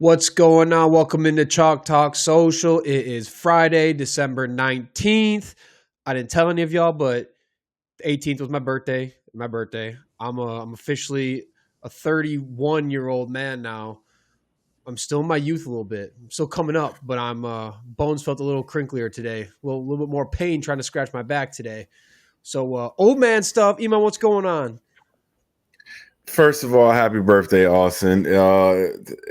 What's going on? Welcome into Chalk Talk Social. It is Friday, December 19th. I didn't tell any of y'all, but the 18th was my birthday. I'm officially a 31-year-old man now. I'm still in my youth a little bit. I'm still coming up, but I'm bones felt a little crinklier today. A little bit more pain trying to scratch my back today. So old man stuff. Iman, what's going on? First of all, happy birthday, Austin.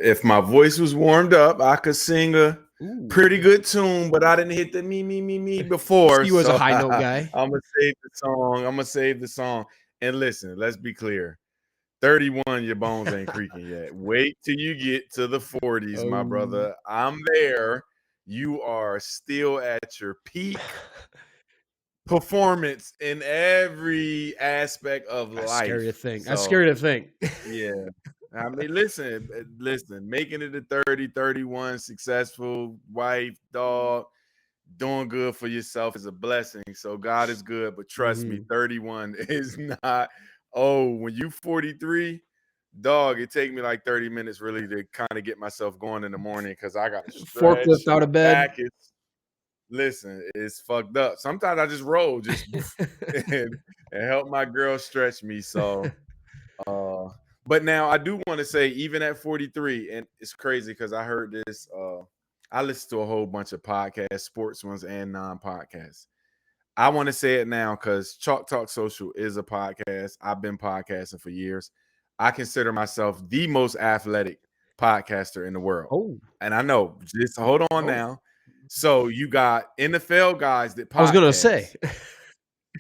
If my voice was warmed up, I could sing a pretty good tune, but I didn't hit the me before. You was a high note guy. I'm going to save the song. And listen, let's be clear. 31, your bones ain't creaking yet. Wait till you get to the 40s, my brother. I'm there. You are still at your peak performance in every aspect of life. Scary to think. That's scary to think. Yeah. I mean, listen, making it to 30, 31, successful, wife, dog, doing good for yourself is a blessing. So God is good, but trust me, 31 is not. Oh, when you 43, dog, it take me like 30 minutes really to kind of get myself going in the morning because I got to stretch. Forklift out of bed. Listen, it's fucked up. Sometimes I just roll and help my girl stretch me. So, but now I do want to say, even at 43, and it's crazy because I heard this. I listen to a whole bunch of podcasts, sports ones and non-podcasts. I want to say it now because Chalk Talk Social is a podcast. I've been podcasting for years. I consider myself the most athletic podcaster in the world. Oh, and I know. Just hold on now. So you got NFL guys that podcast. I was going to say.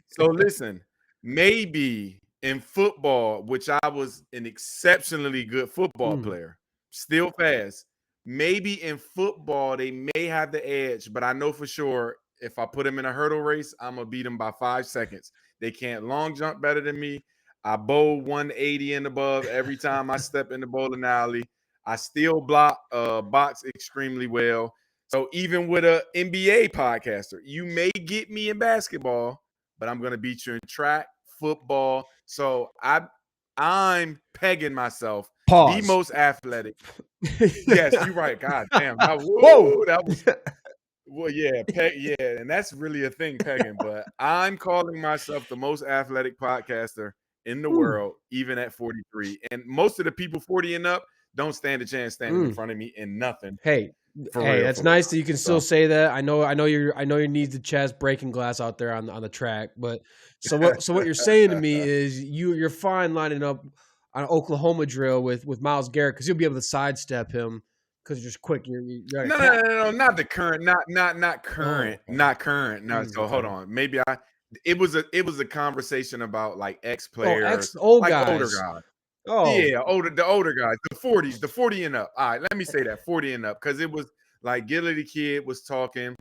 So listen, maybe in football, which I was an exceptionally good football player, still fast. Maybe in football, they may have the edge, but I know for sure if I put them in a hurdle race, I'm going to beat them by 5 seconds. They can't long jump better than me. I bowl 180 and above every time I step in the bowling alley. I still box extremely well. So even with an NBA podcaster, you may get me in basketball, but I'm going to beat you in track, football. So I'm pegging myself the most athletic. Yes, you're right. God damn. Whoa. That was well, yeah, and that's really a thing, pegging. But I'm calling myself the most athletic podcaster in the world, even at 43. And most of the people 40 and up don't stand a chance standing in front of me in nothing. Hey, that's nice that you can still say that. I know you need the chest breaking glass out there on the track, but so what you're saying to me is you're fine lining up on an Oklahoma drill with Myles Garrett because you'll be able to sidestep him because you're just quick. You're no, not the current, not current, not current. No, so hold on, maybe it was a conversation about like ex-players, older guys. Oh yeah, the older guys, the 40 and up. All right, let me say that 40 and up because it was like Gilly the Kid was talking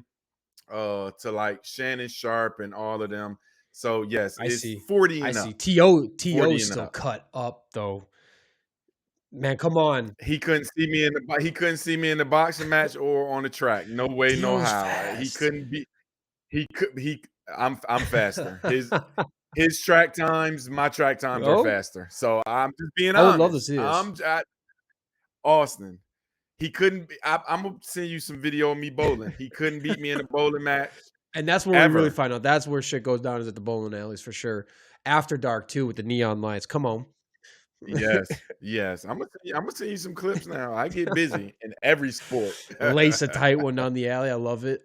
to like Shannon Sharp and all of them. So yes, it's 40 and up. I see. T.O. still cut up though. Man, come on. He couldn't see me in the boxing match or on the track. No way, no how. Fast. He couldn't be. I'm faster. His track times, my track times are faster. So I'm just being honest. I would love to see this. Austin. He couldn't. I'm gonna send you some video of me bowling. He couldn't beat me in a bowling match. And that's when we really find out. That's where shit goes down, is at the bowling alleys for sure. After dark too, with the neon lights. Come on. Yes. I'm gonna send you some clips now. I get busy in every sport. Lace a tight one down the alley. I love it.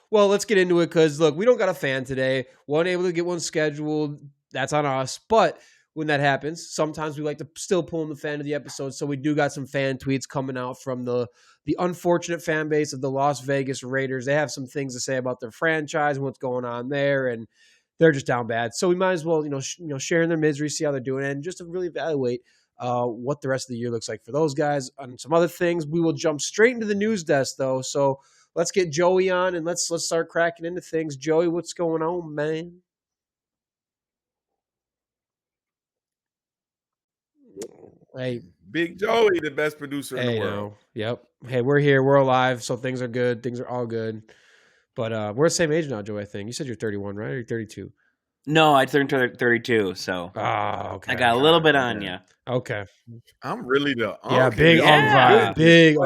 Well, let's get into it because look, we don't got a fan today. Wasn't able to get one scheduled. That's on us. But when that happens, sometimes we like to still pull in the fan of the episode. So we do got some fan tweets coming out from the unfortunate fan base of the Las Vegas Raiders. They have some things to say about their franchise and what's going on there, and they're just down bad. So we might as well, sharing their misery, see how they're doing, and just to really evaluate what the rest of the year looks like for those guys and some other things. We will jump straight into the news desk, though. So let's get Joey on and let's start cracking into things. Joey, what's going on, man? Hey, Big Joey, the best producer in the world. Yep. Hey, we're here. We're alive. So things are good. Things are all good. But we're the same age now, Joey, I think. You said you're 31, right? Or you're 32? No, I turned 32, so okay. I got a little bit on you. Okay. I'm really the Yeah, uncle. big Yeah. vibe. Big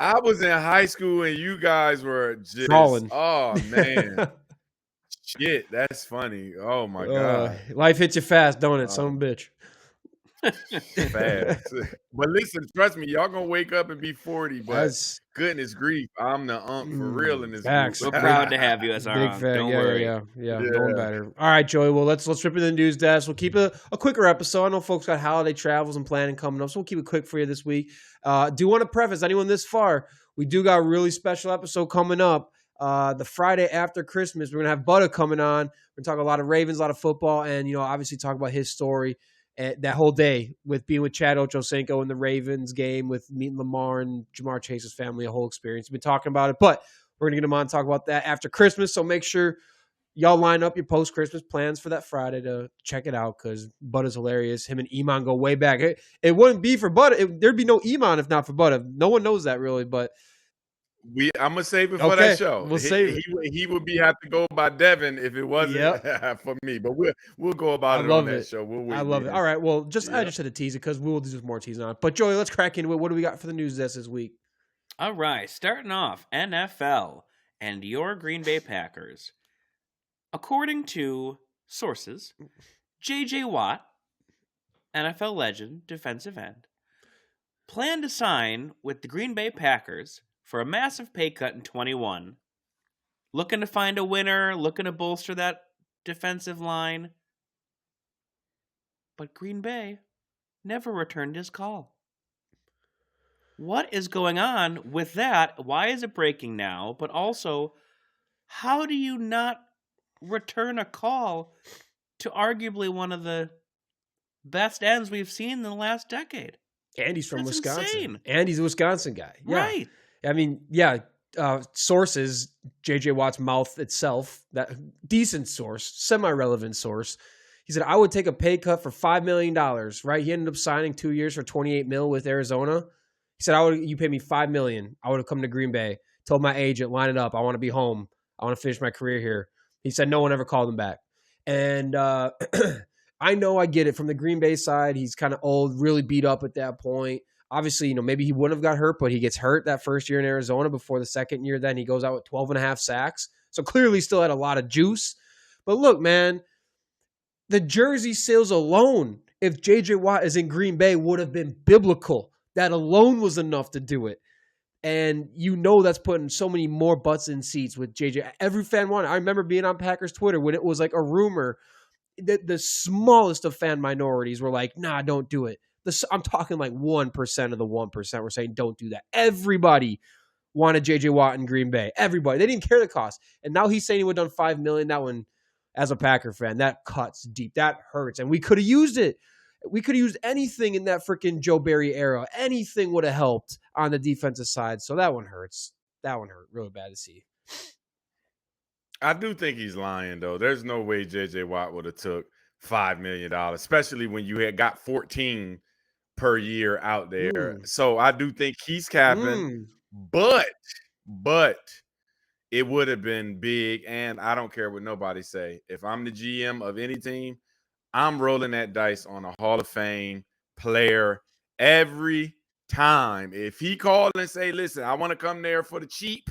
I was in high school and you guys were just Falling. oh man. Shit, that's funny. Oh my god. Life hits you fast, don't it? Son of a bitch. Fast. But listen, trust me, y'all gonna wake up and be 40, but goodness grief, I'm the for real in this facts. group. We're proud to have you as our big uncle. fan. Don't Yeah, worry. yeah. Going better. All right, Joey. Well, let's rip into the news desk. We'll keep a quicker episode. I know folks got holiday travels and planning coming up, so we'll keep it quick for you this week. Do want to preface anyone this far? We do got a really special episode coming up. The Friday after Christmas, we're gonna have Butter coming on. We're gonna talk a lot of Ravens, a lot of football, and obviously talk about his story. That whole day with being with Chad Ochocinco in the Ravens game, with meeting Lamar and Jamar Chase's family, a whole experience. We've been talking about it, but we're going to get him on and talk about that after Christmas. So make sure y'all line up your post-Christmas plans for that Friday to check it out because Bud is hilarious. Him and Iman go way back. It wouldn't be for Bud. There'd be no Iman if not for Bud. No one knows that really, but I'm gonna save it for that show. We'll save it. He would have to go by Devin if it wasn't for me. But we'll go about it on that show. We'll wait. I love it. All right. Well, I just had to tease it because we will do more teasing on it. But Joey, let's crack into it. What do we got for the news desk this week? All right, starting off NFL and your Green Bay Packers. According to sources, J.J. Watt, NFL legend, defensive end, planned to sign with the Green Bay Packers for a massive pay cut in 21. Looking to find a winner, looking to bolster that defensive line. But Green Bay never returned his call. What is going on with that? Why is it breaking now? But also, how do you not return a call to arguably one of the best ends we've seen in the last decade? Andy's from Wisconsin. Insane. Andy's a Wisconsin guy. Yeah. Right. I mean, sources, J.J. Watt's mouth itself, that decent source, semi-relevant source. He said, I would take a pay cut for $5 million, right? He ended up signing 2 years for $28 million with Arizona. He said, you pay me $5 million. I would have come to Green Bay, told my agent, line it up. I want to be home. I want to finish my career here. He said no one ever called him back. And I know I get it from the Green Bay side. He's kind of old, really beat up at that point. Obviously, maybe he wouldn't have got hurt, but he gets hurt that first year in Arizona before the second year. Then he goes out with 12 and a half sacks. So clearly still had a lot of juice. But look, man, the jersey sales alone, if J.J. Watt is in Green Bay, would have been biblical. That alone was enough to do it. And that's putting so many more butts in seats with JJ. Every fan wanted. I remember being on Packers Twitter when it was like a rumor. The smallest of fan minorities were like, nah, don't do it. I'm talking like 1% of the 1% were saying don't do that. Everybody wanted JJ Watt in Green Bay. Everybody. They didn't care the cost. And now he's saying he would have done $5 million. That one, as a Packer fan, that cuts deep. That hurts. And we could have used it. We could have used anything in that freaking Joe Barry era. Anything would have helped on the defensive side. So that one hurts. That one hurt really bad to see. I do think he's lying, though. There's no way J.J. Watt would have took $5 million, especially when you had got 14 per year out there. So I do think he's capping. But it would have been big, and I don't care what nobody say. If I'm the GM of any team, I'm rolling that dice on a Hall of Fame player every time. If he called and say, listen, I want to come there for the cheap,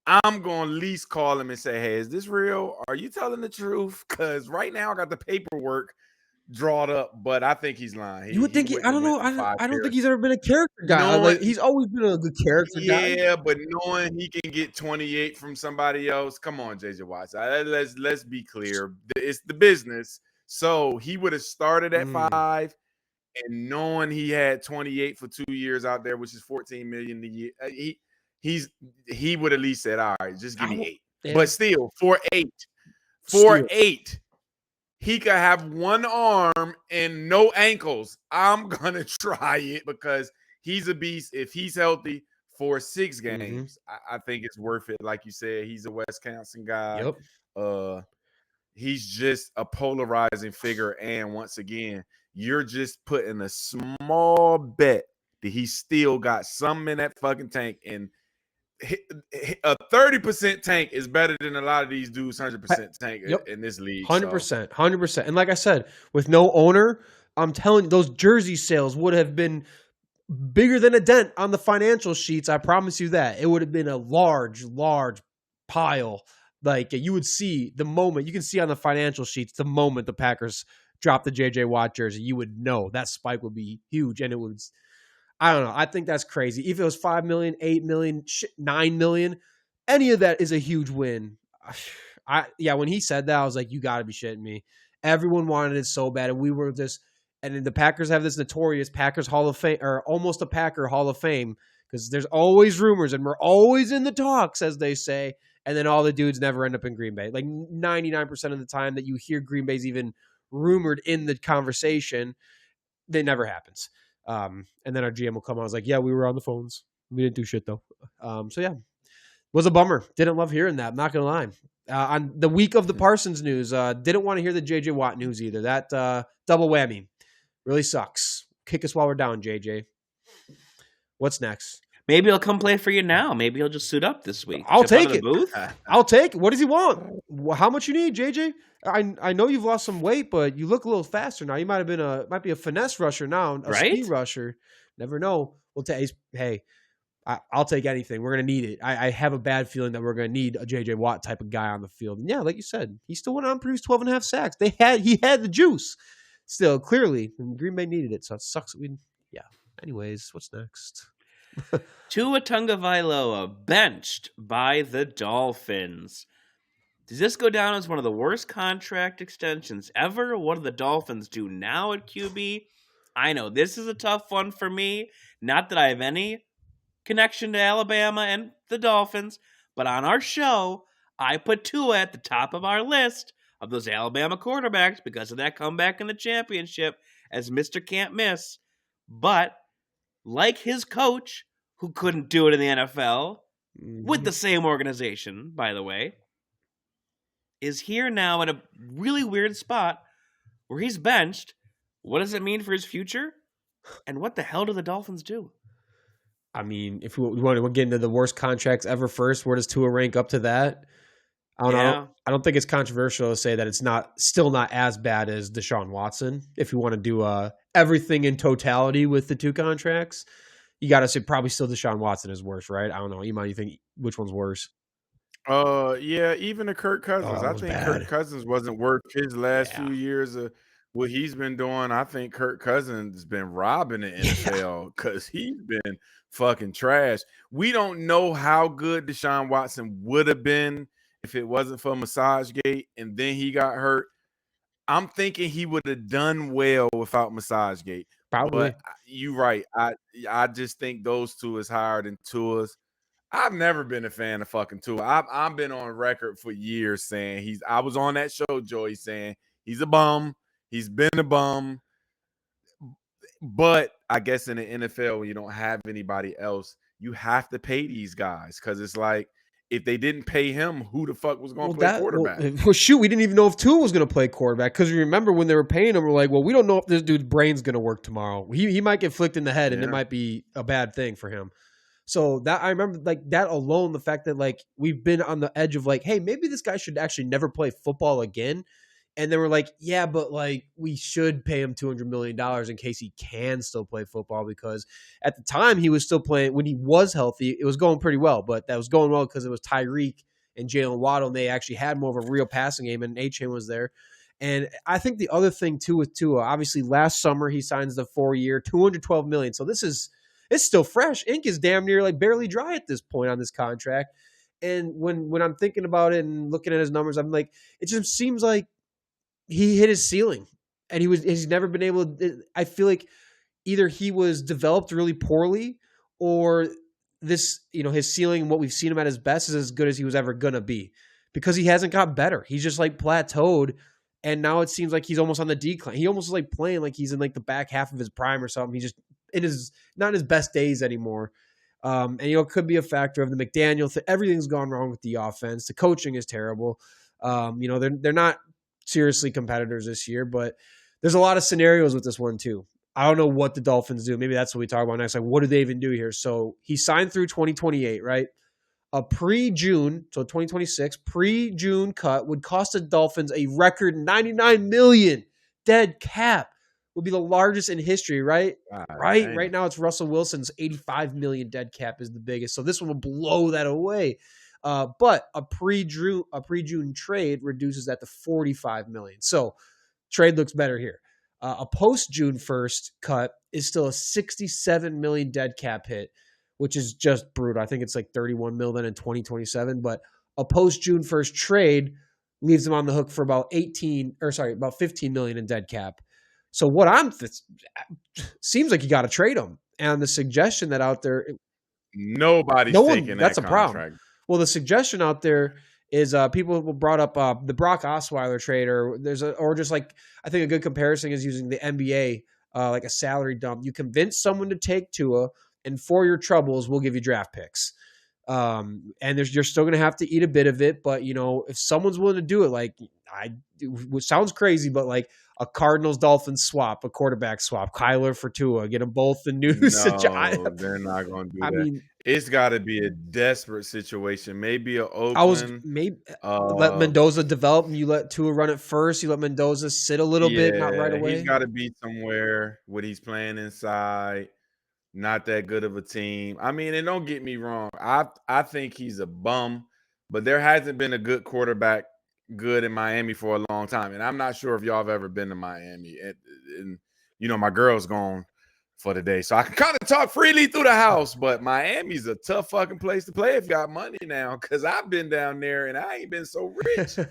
I'm going to at least call him and say, hey, is this real? Are you telling the truth? Because right now I got the paperwork drawn up, but I think he's lying. You would think I don't know. I don't think he's ever been a character guy. He's always been a good character guy. Yeah, but knowing he can get 28 from somebody else, come on, JJ Watts. Let's be clear. It's the business. So he would have started at 5, and knowing he had 28 for 2 years out there, which is $14 million a year, he would at least said, all right, just give me 8. Yeah. But still, for 8, he could have one arm and no ankles. I'm gonna try it because he's a beast. If he's healthy for 6 games, I think it's worth it. Like you said, he's a Wisconsin guy. Yep. He's just a polarizing figure. And once again, you're just putting a small bet that he still got something in that fucking tank. And a 30% tank is better than a lot of these dudes 100% tank Yep. in this league. 100%, 100%. And like I said, with no owner, I'm telling you, those jersey sales would have been bigger than a dent on the financial sheets. I promise you that. It would have been a large, large pile. Like you would see the moment, you can see on the financial sheets, the moment the Packers drop the JJ Watt jersey, you would know that spike would be huge. And it would, I don't know. I think that's crazy. If it was 5 million, 8 million, 9 million, any of that is a huge win. When he said that, I was like, you got to be shitting me. Everyone wanted it so bad. And we were just, and then the Packers have this notorious Packers Hall of Fame, or almost a Packer Hall of Fame, because there's always rumors and we're always in the talks, as they say. And then all the dudes never end up in Green Bay. Like 99% of the time that you hear Green Bay's even rumored in the conversation, it never happens. And then our GM will come on. I was like, yeah, we were on the phones. We didn't do shit though. Was a bummer. Didn't love hearing that. I'm not going to lie. On the week of the Parsons news, didn't want to hear the JJ Watt news either. That double whammy really sucks. Kick us while we're down, JJ. What's next? Maybe he'll come play for you now. Maybe he'll just suit up this week. I'll take it. Booth. I'll take it. What does he want? How much you need, JJ? I know you've lost some weight, but you look a little faster now. You might be a finesse rusher now, a speed rusher. Never know. I'll take anything. We're gonna need it. I have a bad feeling that we're gonna need a JJ Watt type of guy on the field. And yeah, like you said, he still went on and produced 12.5 sacks. He had the juice. Still, clearly, and Green Bay needed it, so it sucks. Anyways, what's next? Tua Tagovailoa benched by the Dolphins. Does this go down as one of the worst contract extensions ever? What do the Dolphins do now at QB? I know this is a tough one for me. Not that I have any connection to Alabama and the Dolphins, but on our show, I put Tua at the top of our list of those Alabama quarterbacks because of that comeback in the championship as Mr. Can't Miss. But like his coach, who couldn't do it in the NFL, with the same organization, by the way, is here now at a really weird spot where he's benched. What does it mean for his future? And what the hell do the Dolphins do? I mean, if we want to get into the worst contracts ever first, where does Tua rank up to that? I don't think it's controversial to say that it's still not as bad as Deshaun Watson. If you want to do everything in totality with the two contracts, you got to say probably still Deshaun Watson is worse, right? I don't know. You think which one's worse? Yeah, even to Kirk Cousins. I think bad. Kirk Cousins wasn't worth his last few years of what he's been doing. I think Kirk Cousins has been robbing the NFL because he's been fucking trash. We don't know how good Deshaun Watson would have been if it wasn't for Massagegate and then he got hurt. I'm thinking he would have done well without Massagegate. Probably. But you're right. I just think those two is higher than Tua's. I've never been a fan of fucking Tua. I've been on record for years saying I was on that show, Joey, saying he's a bum. He's been a bum. But I guess in the NFL, when you don't have anybody else, you have to pay these guys because it's like, if they didn't pay him, who the fuck was going to play quarterback? Well, shoot, we didn't even know if Tua was going to play quarterback because remember when they were paying him, we're like, well, we don't know if this dude's brain's going to work tomorrow. He might get flicked in the head and it might be a bad thing for him. So that I remember like that alone, the fact that like we've been on the edge of like, hey, maybe this guy should actually never play football again. And then we're like, yeah, but like we should pay him $200 million in case he can still play football because at the time he was still playing when he was healthy. It was going pretty well, but that was going well because it was Tyreek and Jalen Waddle, and they actually had more of a real passing game, and A-Chain was there. And I think the other thing too with Tua, obviously last summer he signs the 4-year, $212 million. So it's still fresh. Ink is damn near like barely dry at this point on this contract. And when I'm thinking about it and looking at his numbers, I'm like, it just seems like he hit his ceiling and he's never been able to, I feel like either he was developed really poorly or this, his ceiling and what we've seen him at his best is as good as he was ever going to be because he hasn't got better. He's just like plateaued. And now it seems like he's almost on the decline. He almost is like playing like he's in like the back half of his prime or something. He's just not in his best days anymore. And it could be a factor of the McDaniel thing. Everything's gone wrong with the offense. The coaching is terrible. They're not seriously competitors this year, but there's a lot of scenarios with this one too. I don't know what the Dolphins do. Maybe that's what we talk about next. Like, what do they even do here? So he signed through 2028, right? A pre-June, so 2026, pre-June cut would cost the Dolphins a record $99 million. Dead cap would be the largest in history, right? God Right? damn. Right now it's Russell Wilson's $85 million dead cap is the biggest. So this one will blow that away. But a pre-June trade reduces that to $45 million. So trade looks better here. A post-June 1st cut is still a $67 million dead cap hit, which is just brutal. I think it's like $31 million in 2027. But a post-June 1st trade leaves them on the hook for about $15 million in dead cap. So seems like you got to trade them. And the suggestion that out there, Nobody's taking that that's a contract. problem. Well, the suggestion out there is people brought up the Brock Osweiler trade, or just like I think a good comparison is using the NBA like a salary dump. You convince someone to take Tua, and for your troubles, we'll give you draft picks. And you're still going to have to eat a bit of it, but if someone's willing to do it, like it sounds crazy, but like a Cardinals Dolphins swap, a quarterback swap, Kyler for Tua, get them both the new No, they're not going to do that. mean, it's got to be a desperate situation. Maybe a Oakland. I was let Mendoza develop, and you let Tua run it first. You let Mendoza sit a little bit, not right away. He's got to be somewhere what he's playing inside. Not that good of a team. I mean, and don't get me wrong. I think he's a bum, but there hasn't been a good quarterback good in Miami for a long time. And I'm not sure if y'all have ever been to Miami. And my girl's gone for the day, so I can kind of talk freely through the house. But Miami's a tough fucking place to play if you got money now, because I've been down there and I ain't been so rich. And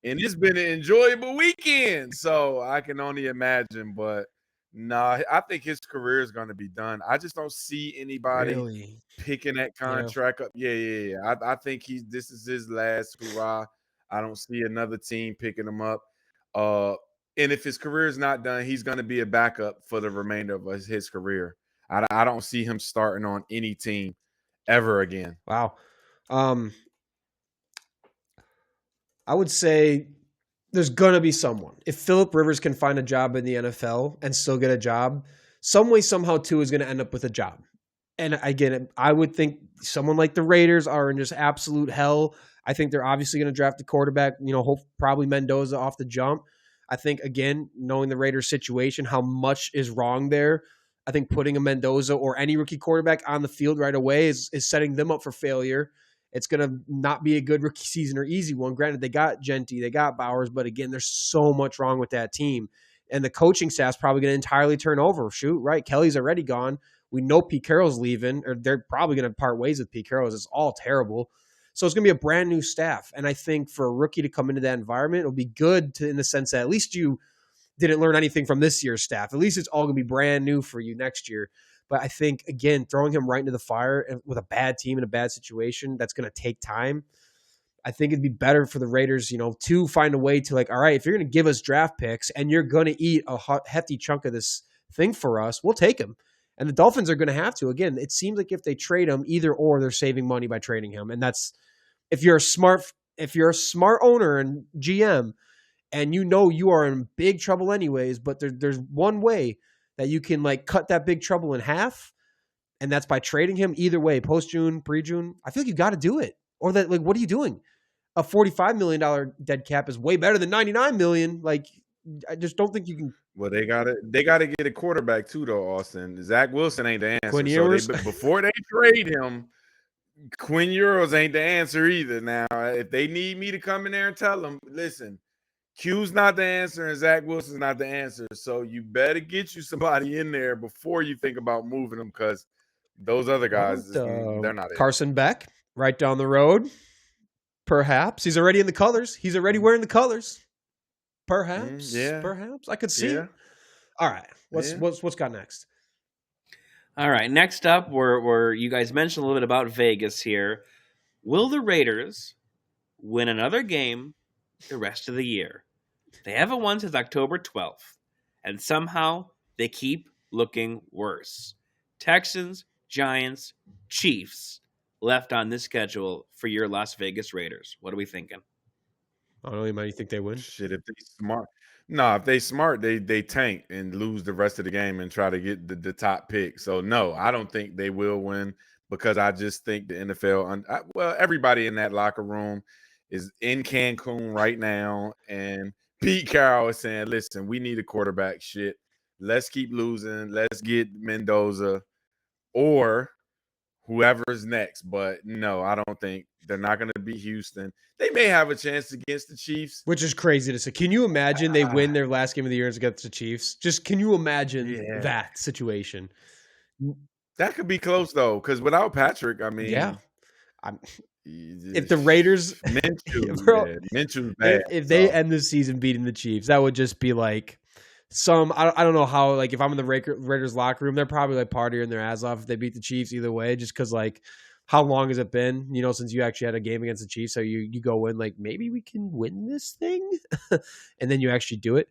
it's been an enjoyable weekend. So I can only imagine, but no, I think his career is going to be done. I just don't see anybody picking that contract up. Yeah. I think this is his last hurrah. I don't see another team picking him up. And if his career is not done, he's going to be a backup for the remainder of his career. I don't see him starting on any team ever again. Wow. I would say there's going to be someone. If Phillip Rivers can find a job in the NFL and still get a job, some way, somehow, Tua is going to end up with a job. And again, I would think someone like the Raiders are in just absolute hell. I think they're obviously going to draft the quarterback, probably Mendoza off the jump. I think, again, knowing the Raiders situation, how much is wrong there, I think putting a Mendoza or any rookie quarterback on the field right away is setting them up for failure. It's going to not be a good rookie season or easy one. Granted, they got Genty, they got Bowers, but again, there's so much wrong with that team. And the coaching staff's probably going to entirely turn over. Shoot, right? Kelly's already gone. We know Pete Carroll's leaving, or they're probably going to part ways with Pete Carroll. It's all terrible. So it's going to be a brand new staff. And I think for a rookie to come into that environment, it'll be good in the sense that at least you didn't learn anything from this year's staff. At least it's all going to be brand new for you next year. But I think, again, throwing him right into the fire with a bad team in a bad situation, that's going to take time. I think it'd be better for the Raiders, to find a way to all right, if you're going to give us draft picks and you're going to eat a hefty chunk of this thing for us, we'll take him. And the Dolphins are going to have to. Again, it seems like if they trade him, either or they're saving money by trading him. And that's if you're a smart owner and GM and you are in big trouble anyways, but there's one way that you can cut that big trouble in half, and that's by trading him either way, post-June, pre-June. I feel like you got to do it. Or that, what are you doing? A $45 million dead cap is way better than $99 million. I just don't think you can. Well, they gotta get a quarterback too, though, Austin. Zach Wilson ain't the answer. Quinn Ewers? Before they trade him, Quinn Ewers ain't the answer either. Now, if they need me to come in there and tell them, listen, Q's not the answer and Zach Wilson's not the answer. So you better get you somebody in there before you think about moving them, because those other guys, they're not it. Carson Beck, right down the road. Perhaps. He's already in the colors. He's already wearing the colors. Perhaps. Perhaps. I could see it. All right. What's got next? All right. Next up, we're you guys mentioned a little bit about Vegas here. Will the Raiders win another game the rest of the year? They haven't won since October 12th, and somehow they keep looking worse. Texans, Giants, Chiefs left on this schedule for your Las Vegas Raiders. What are we thinking? I don't know, you think they win? Shit, if they smart. No, if they smart, they tank and lose the rest of the game and try to get the top pick. So, no, I don't think they will win. because I just think the NFL, everybody in that locker room is in Cancun right now, and Pete Carroll is saying, listen, we need a quarterback. Shit, let's keep losing. Let's get Mendoza or whoever's next. But no, I don't think they're not going to beat Houston. They may have a chance against the Chiefs. Which is crazy to say. Can you imagine they win their last game of the year against the Chiefs? Just can you imagine that situation? That could be close, though, because without Patrick, I mean, if the Raiders, Minshew's bad. If they end the season beating the Chiefs, that would just be like I don't know how, like, if I'm in the Raiders locker room, they're probably like partying their ass off if they beat the Chiefs either way, just because, like, how long has it been, since you actually had a game against the Chiefs? So you go in like, maybe we can win this thing, and then you actually do it.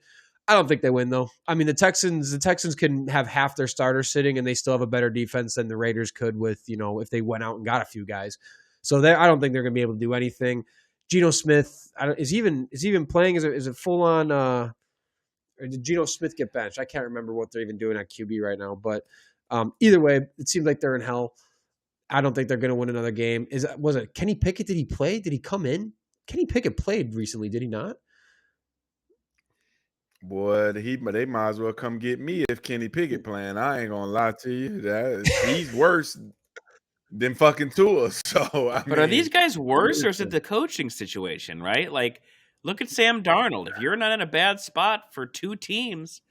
I don't think they win, though. I mean, the Texans can have half their starters sitting, and they still have a better defense than the Raiders could with, if they went out and got a few guys. So I don't think they're going to be able to do anything. Geno Smith is he even playing? Is it full on? Or did Geno Smith get benched? I can't remember what they're even doing at QB right now. But either way, it seems like they're in hell. I don't think they're going to win another game. Was it Kenny Pickett? Did he play? Did he come in? Kenny Pickett played recently, did he not? Boy, they might as well come get me if Kenny Pickett playing. I ain't gonna lie to you. He's worse than fucking Tua. So, are these guys worse, or is it the coaching situation, right? Like, look at Sam Darnold. If you're not in a bad spot for two teams,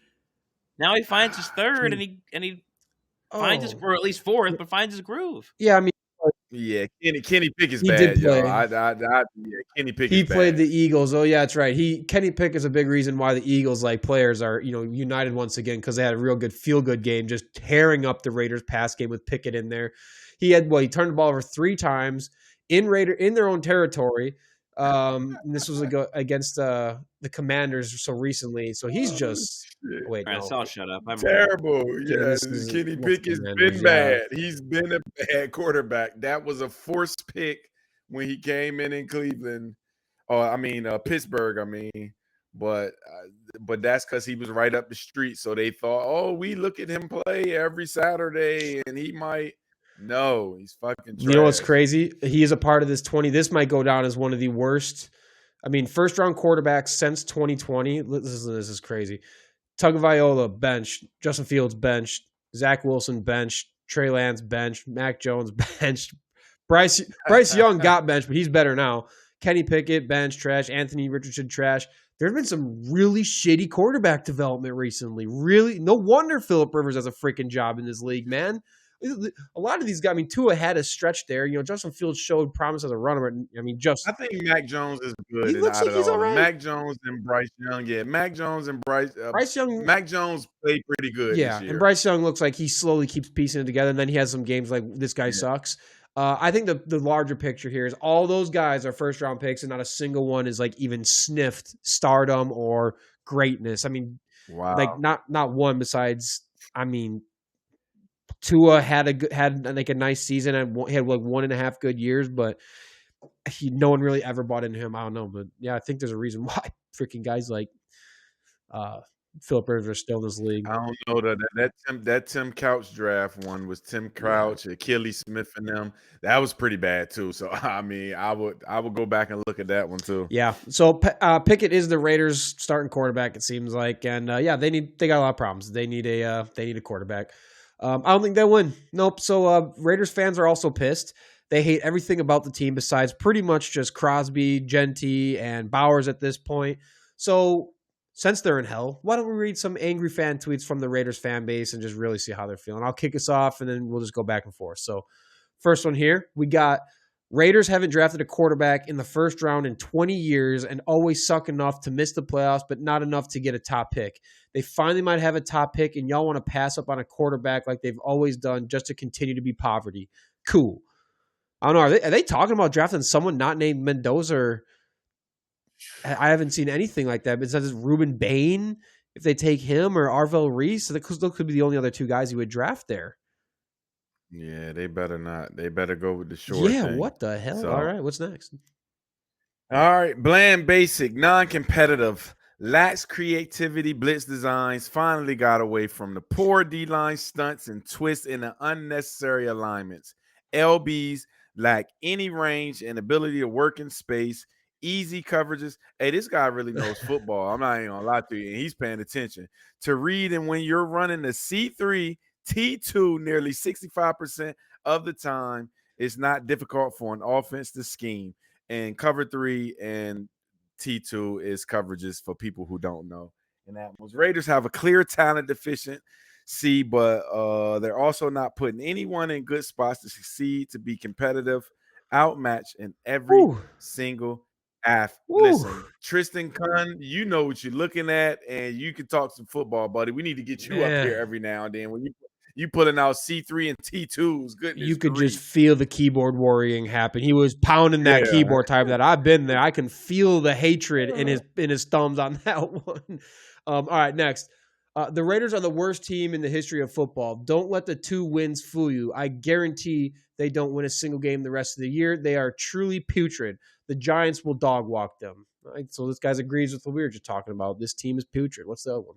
now he finds his third, and he finds his, or at least fourth, but finds his groove. Yeah, I mean, yeah, Kenny Pickett's bad. Kenny Pickett. He played the Eagles. Oh yeah, that's right. Kenny Pickett is a big reason why the Eagles, like, players are united once again, because they had a real good feel good game, just tearing up the Raiders pass game with Pickett in there. He turned the ball over 3 times in their own territory. This was against the Commanders so recently. So he's just wait. All right, so I'll shut up. I'm terrible. Yeah, Kenny Pickett's been bad. He's been a bad quarterback. That was a forced pick when he came in Cleveland. Pittsburgh. But that's because he was right up the street. So they thought, we look at him play every Saturday, and he might. No, he's fucking trash. You know what's crazy? He is a part of this 20. This might go down as one of the worst. First round quarterbacks since 2020. This is crazy. Tagovailoa benched. Justin Fields benched. Zach Wilson benched. Trey Lance benched. Mac Jones benched. Bryce Young got benched, but he's better now. Kenny Pickett benched, trash. Anthony Richardson trash. There's been some really shitty quarterback development recently. Really, no wonder Phillip Rivers has a freaking job in this league, man. A lot of these guys, Tua had a stretch there. Justin Fields showed promise as a runner. I think Mac Jones is good. He looks like he's all right. Mac Jones and Bryce Young. Yeah, Mac Jones and Bryce Young. Mac Jones played pretty good this year. And Bryce Young looks like he slowly keeps piecing it together. And then he has some games like this guy sucks. I think the larger picture here is all those guys are first-round picks, and not a single one is like even sniffed stardom or greatness. Wow. Like not one besides. Tua had a nice season and he had like 1.5 good years, but no one really ever bought into him. I don't know, but yeah, I think there's a reason why freaking guys like Phillip Rivers are still in this league. I don't know that Tim Couch draft one was Tim Crouch, Achilles Smith, and them. That was pretty bad too. So I would go back and look at that one too. Yeah. So Pickett is the Raiders' starting quarterback. It seems like, and they got a lot of problems. They need a quarterback. I don't think they'll win. Nope. So Raiders fans are also pissed. They hate everything about the team besides pretty much just Crosby, Genty, and Bowers at this point. So since they're in hell, why don't we read some angry fan tweets from the Raiders fan base and just really see how they're feeling? I'll kick us off, and then we'll just go back and forth. So first one here, we got Raiders haven't drafted a quarterback in the first round in 20 years and always suck enough to miss the playoffs, but not enough to get a top pick. They finally might have a top pick, and y'all want to pass up on a quarterback like they've always done just to continue to be poverty. Cool. I don't know. Are they talking about drafting someone not named Mendoza? Or I haven't seen anything like that. But it says Ruben Bain, if they take him, or Arvell Reese. So those could be the only other 2 guys you would draft there. Yeah, they better not. They better go with the short thing. What the hell? So, all right, what's next? All right, bland, basic, non-competitive, lacks creativity, blitz designs, finally got away from the poor D-line stunts and twists in the unnecessary alignments. LBs lack any range and ability to work in space, easy coverages. Hey, this guy really knows football. I'm not even gonna lie to you, and he's paying attention. To read, and when you're running the C3, T2 nearly 65% of the time, it's not difficult for an offense to scheme. And cover 3 and T2 is coverages for people who don't know. And that was Raiders have a clear talent deficiency, but they're also not putting anyone in good spots to succeed, to be competitive, outmatched in every Woo. single half. Woo. Listen, Tristan Kunn, you know what you're looking at, and you can talk some football, buddy. We need to get you up here every now and then when you pulling out C3 and T2s. Goodness, you could grief. just feel the keyboard worrying happen. He was pounding that keyboard type that I've been there. I can feel the hatred in his thumbs on that one. All right, next. The Raiders are the worst team in the history of football. Don't let the 2 wins fool you. I guarantee they don't win a single game the rest of the year. They are truly putrid. The Giants will dog walk them. Right? So this guy agrees with what we were just talking about. This team is putrid. What's the other one?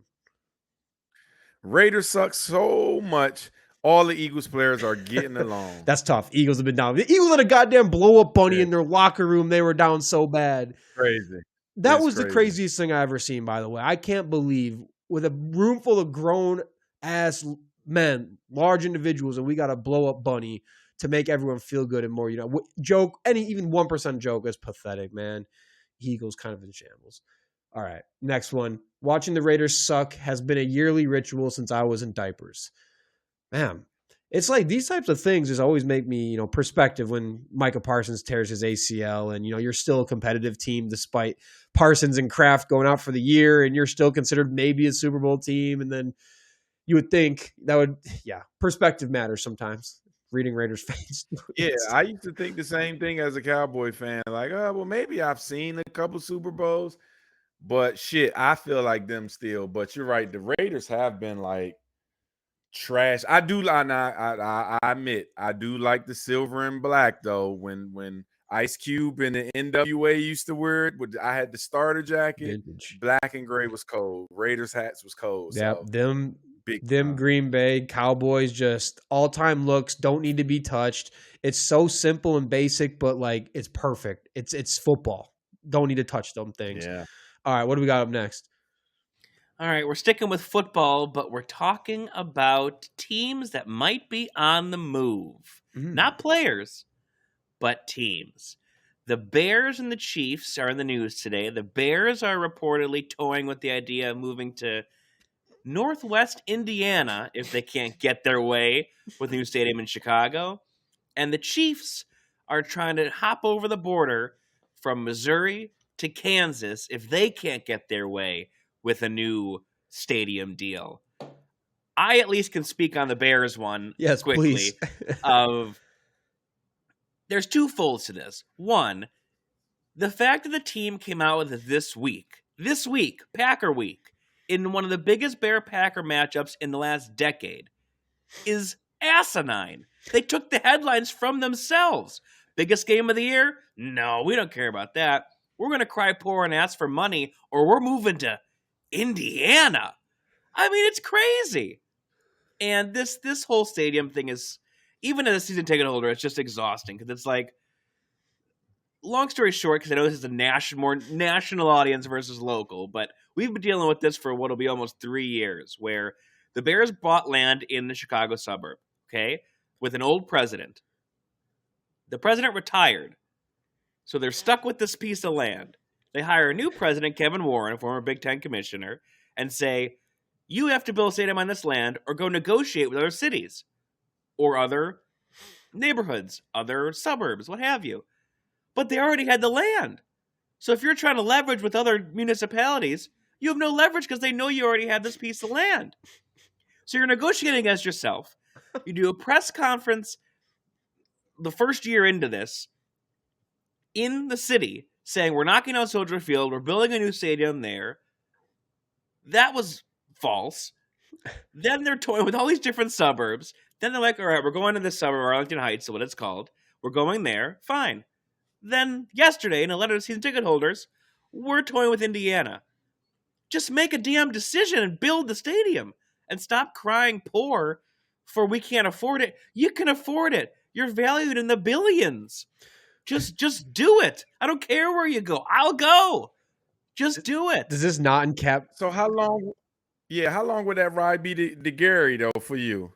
Raiders suck so much. All the Eagles players are getting along. That's tough. Eagles have been down. The Eagles had a goddamn blow-up bunny in their locker room. They were down so bad. Crazy. That was the craziest thing I ever seen, by the way. I can't believe with a room full of grown-ass men, large individuals, and we got a blow-up bunny to make everyone feel good and more, joke. Even 1% joke is pathetic, man. Eagles kind of in shambles. All right, next one. Watching the Raiders suck has been a yearly ritual since I was in diapers. Man, it's like these types of things just always make me, perspective when Micah Parsons tears his ACL and, you're still a competitive team despite Parsons and Kraft going out for the year and you're still considered maybe a Super Bowl team. And then you would think perspective matters sometimes. Reading Raiders fans. Yeah, I used to think the same thing as a Cowboy fan. Like, well, maybe I've seen a couple Super Bowls, but shit, I feel like them still. But you're right, the Raiders have been like trash. I admit, I do like the silver and black though. When Ice Cube and the NWA used to wear it, I had the starter jacket. Vintage. Black and gray was cold. Raiders hats was cold. Yeah, so. Them Green Bay Cowboys, just all-time looks, don't need to be touched. It's so simple and basic, but like it's perfect. It's football. Don't need to touch them things. Yeah. All right, what do we got up next? All right, we're sticking with football, but we're talking about teams that might be on the move. Not players, but teams. The Bears and the Chiefs are in the news today. The Bears are reportedly toying with the idea of moving to Northwest Indiana if they can't get their way with a new stadium in Chicago. And the Chiefs are trying to hop over the border from Missouri to Kansas if they can't get their way with a new stadium deal. I at least can speak on the Bears one quickly. Please. There's two folds to this. One, the fact that the team came out with it this week, Packer Week, in one of the biggest Bear-Packer matchups in the last decade, is asinine. They took the headlines from themselves. Biggest game of the year? No, we don't care about that. We're going to cry poor and ask for money, or we're moving to Indiana. I mean, it's crazy. And this whole stadium thing is, even as a season ticket holder, it's just exhausting because it's like, long story short, because I know this is a more national audience versus local, but we've been dealing with this for what will be almost 3 years, where the Bears bought land in the Chicago suburb, okay, with an old president. The president retired, so they're stuck with this piece of land. They hire a new president, Kevin Warren, a former Big Ten commissioner, and say, you have to build a stadium on this land or go negotiate with other cities or other neighborhoods, other suburbs, what have you. But they already had the land. So if you're trying to leverage with other municipalities, you have no leverage because they know you already have this piece of land. So you're negotiating against yourself. You do a press conference the first year into this in the city saying, we're knocking out Soldier Field, we're building a new stadium there. That was false. Then they're toying with all these different suburbs. Then they're like, all right, we're going to this suburb, Arlington Heights, so what it's called. We're going there. Fine. Then yesterday, in a letter to season ticket holders, we're toying with Indiana. Just make a damn decision and build the stadium. And stop crying poor for we can't afford it. You can afford it. You're valued in the billions. Just do it. I don't care where you go. I'll go. Just do it. Does this not encap? So how long? Yeah, how long would that ride be to Gary though for you?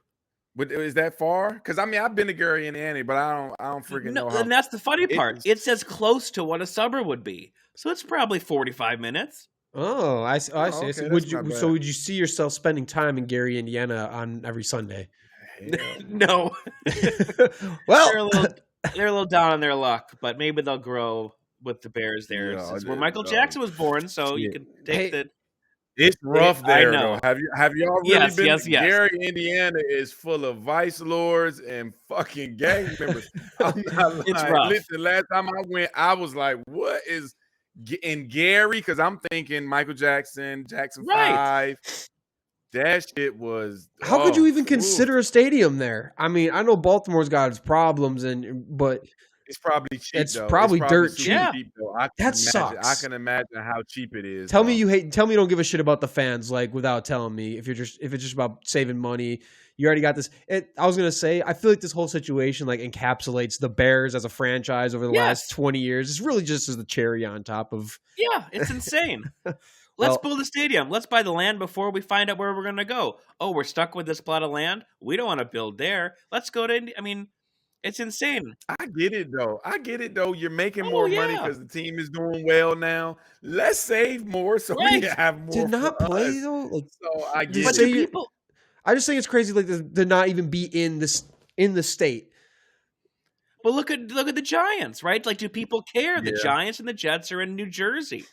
Is that far? Because I mean, I've been to Gary, Indiana, but I don't freaking know how. And that's the funny part. It's as close to what a suburb would be, so it's probably 45 minutes. Oh, I see. Okay, So that's not bad. would you see yourself spending time in Gary, Indiana, on every Sunday? No. Well, they're a little down on their luck, but maybe they'll grow with the Bears there. No, Since where Michael Jackson was born, so you can take the. It's rough I there, know. though. Have y'all really Yes, been? yes, yes. Gary, Indiana is full of vice lords and fucking gang members. I'm not lying. It's rough. Listen, last time I went, I was like, "What is in Gary?" Because I'm thinking Michael Jackson, Jackson Right. 5. That shit was. how could you even consider a stadium there? I mean, I know Baltimore's got its problems, but it's probably cheap. It's though. probably dirt super cheap. cheap though. I can That imagine, sucks. I can imagine how cheap it is. tell though. me you don't give a shit about the fans, like without telling me. If it's just about saving money, you already got this. I was gonna say, I feel like this whole situation like encapsulates the Bears as a franchise over the last 20 years. It's really just as the cherry on top of. Yeah, it's insane. Let's build a stadium. Let's buy the land before we find out where we're going to go. Oh, we're stuck with this plot of land. We don't want to build there. Let's go to India. I mean, it's insane. I get it though. You're making more money because the team is doing well now. Let's save more so we have more. Did not for play us. though. Like, So I get But it. do people? I just think it's crazy, like to not even be in the state. But look at the Giants, right? Like, do people care? The Yeah. Giants and the Jets are in New Jersey.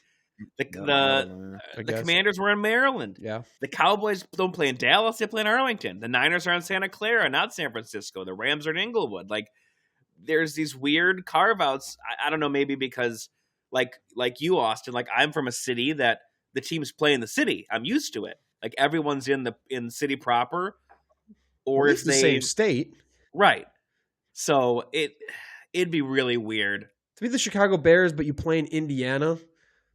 The I guess. Commanders were in Maryland. Yeah. The Cowboys don't play in Dallas; they play in Arlington. The Niners are in Santa Clara, not San Francisco. The Rams are in Inglewood. Like, there's these weird carve outs. I don't know, maybe because like you, Austin. Like, I'm from a city that the teams play in the city. I'm used to it. Like, everyone's in the city proper, or It's the same state. right. So it'd be really weird. To be the Chicago Bears, but you play in Indiana.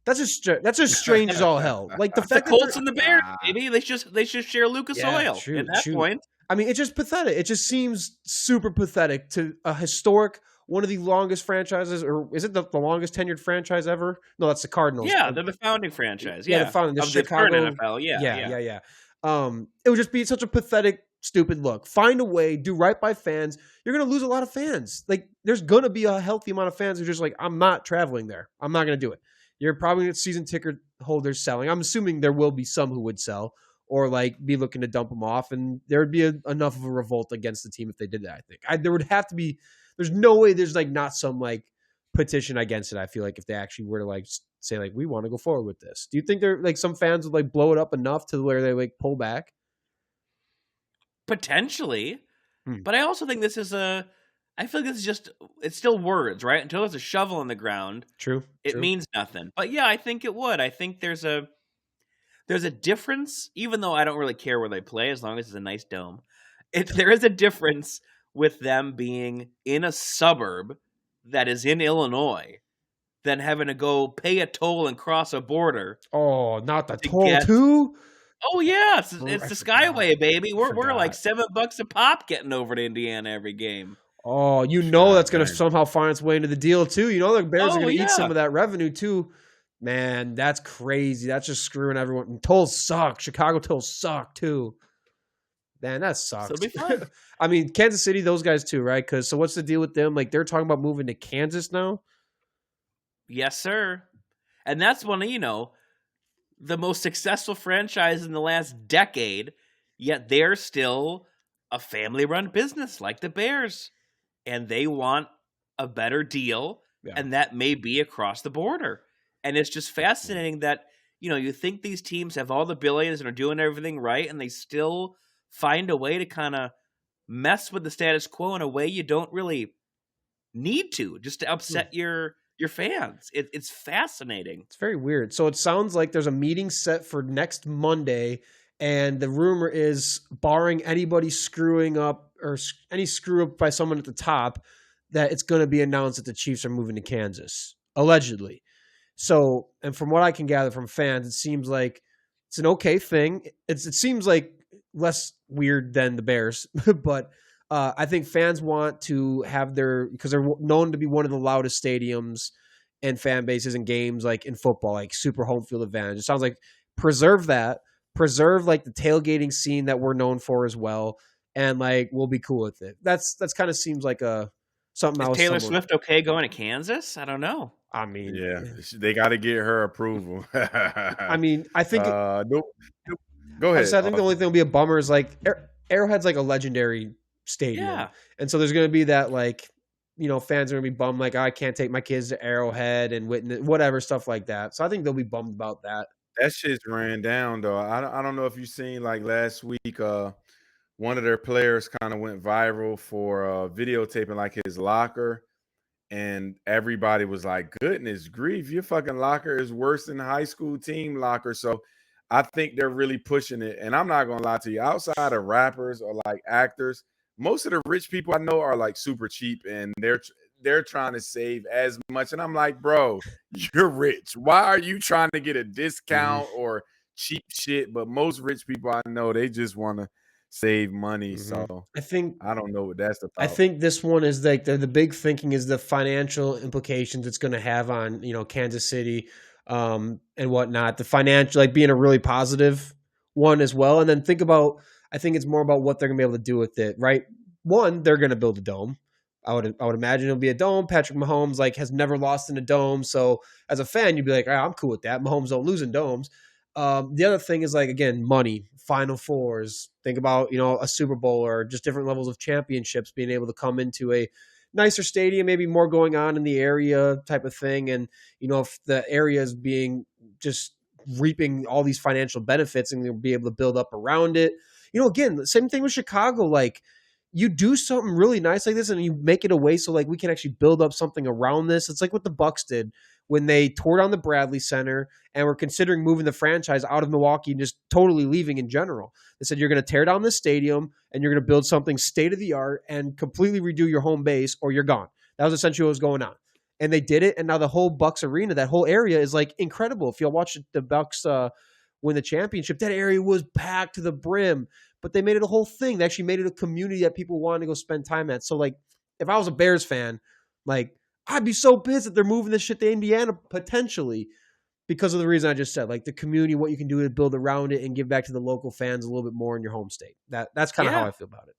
That's just strange as all hell. Like the The fact Colts that and the Bears, maybe they should share Lucas Oil true, at that true. point. I mean, it's just pathetic. It just seems super pathetic to a historic, one of the longest franchises, or is it the longest tenured franchise ever? No, that's the Cardinals. Yeah, they're the founding franchise. Yeah, Yeah, the founding, the of Chicago the current NFL. Yeah. It would just be such a pathetic, stupid look. Find a way, do right by fans. You're gonna lose a lot of fans. Like, there's gonna be a healthy amount of fans who are just like, I'm not traveling there. I'm not gonna do it. You're probably gonna season ticket holders selling. I'm assuming there will be some who would sell or like be looking to dump them off, and there would be enough of a revolt against the team if they did that. I think there would have to be. There's no way there's like not some like petition against it. I feel like if they actually were to like say like we want to go forward with this. Do you think there like some fans would like blow it up enough to where they like pull back? Potentially, but I also think this is I feel like this is just, it's still words, right? Until there's a shovel in the ground, True. it means nothing. But yeah, I think it would. I think there's a difference, even though I don't really care where they play as long as it's a nice dome. There is a difference with them being in a suburb that is in Illinois than having to go pay a toll and cross a border. Oh, not the toll too. Oh yeah, it's the Skyway, baby. We're like $7 a pop getting over to Indiana every game. Oh, you know that's going to somehow find its way into the deal too. You know the Bears are going to eat some of that revenue too. Man, that's crazy. That's just screwing everyone. And tolls suck. Chicago tolls suck too. Man, that sucks. It'll be fun. I mean, Kansas City, those guys too, right? Because so what's the deal with them? Like they're talking about moving to Kansas now. Yes, sir. And that's one of, the most successful franchise in the last decade, yet they're still a family-run business like the Bears. And they want a better deal, and that may be across the border. And it's just fascinating that, you think these teams have all the billions and are doing everything right, and they still find a way to kind of mess with the status quo in a way you don't really need to, just to upset your fans. It's fascinating. It's very weird. So it sounds like there's a meeting set for next Monday, and the rumor is, barring anybody screwing up or any screw up by someone at the top, that it's going to be announced that the Chiefs are moving to Kansas, allegedly. So, and from what I can gather from fans, it seems like it's an okay thing. It seems like less weird than the Bears, but I think fans want to have because they're known to be one of the loudest stadiums and fan bases in games like in football, like super home field advantage. It sounds like preserve that, preserve like the tailgating scene that we're known for as well, and like we'll be cool with it. That's kind of seems like something Is else. Taylor Swift okay going to Kansas? I don't know. I mean, Yeah, they got to get her approval. I mean, I think. Go ahead. I think the only thing will be a bummer is like Arrowhead's like a legendary stadium, Yeah. and so there's going to be that like fans are going to be bummed like I can't take my kids to Arrowhead and witness whatever stuff like that. So I think they'll be bummed about that. That shit's ran down though. I don't know if you seen like last week. One of their players kind of went viral for videotaping like his locker. And everybody was like, goodness grief, your fucking locker is worse than the high school team locker. So I think they're really pushing it. And I'm not going to lie to you, outside of rappers or like actors, most of the rich people I know are like super cheap and they're trying to save as much. And I'm like, bro, you're rich. Why are you trying to get a discount or cheap shit? But most rich people I know, they just want to save money. So I don't know what that's about. I think this one is like the big thinking is the financial implications it's going to have on Kansas City and whatnot. The financial, like being a really positive one as well. And then I think it's more about what they're going to be able to do with it, right? One, they're going to build a dome. I would imagine it'll be a dome. Patrick Mahomes has never lost in a dome, so as a fan, you'd be like, I'm cool with that. Mahomes don't lose in domes. The other thing is again, money, Final Fours. Think about, a Super Bowl or just different levels of championships being able to come into a nicer stadium, maybe more going on in the area type of thing. And, if the area is being just reaping all these financial benefits and they'll be able to build up around it. Again, the same thing with Chicago. You do something really nice like this and you make it a way so we can actually build up something around this. It's like what the Bucks did when they tore down the Bradley Center and were considering moving the franchise out of Milwaukee and just totally leaving in general. They said, you're going to tear down this stadium and you're going to build something state-of-the-art and completely redo your home base or you're gone. That was essentially what was going on. And they did it, and now the whole Bucks arena, that whole area is incredible. If you'll watch the Bucks win the championship, that area was packed to the brim. But they made it a whole thing. They actually made it a community that people wanted to go spend time at. So, if I was a Bears fan, I'd be so pissed that they're moving this shit to Indiana potentially because of the reason I just said. The community, what you can do to build around it and give back to the local fans a little bit more in your home state. That's kind of how I feel about it.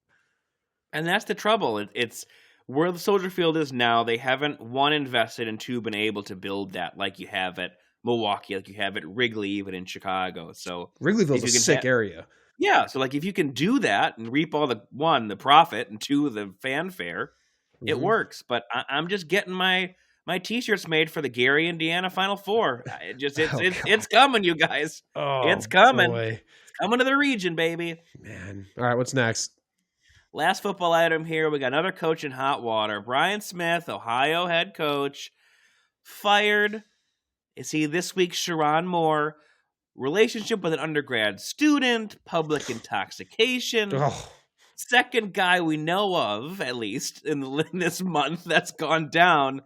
And that's the trouble. It's where the Soldier Field is now. They haven't, one, invested, and two, been able to build that like you have at Milwaukee, like you have at Wrigley, even in Chicago. So Wrigleyville's a sick area. Yeah, so if you can do that and reap all the profit, and two, the fanfare, it works. But I'm just getting my T-shirts made for the Gary, Indiana Final Four. It's coming, you guys. It's coming. Boy. It's coming to the region, baby. Man. All right, what's next? Last football item here. We got another coach in hot water. Brian Smith, Ohio head coach, fired. Is he this week's Sheronne Moore? Relationship with an undergrad student, public intoxication. Second guy we know of, at least in this month, that's gone down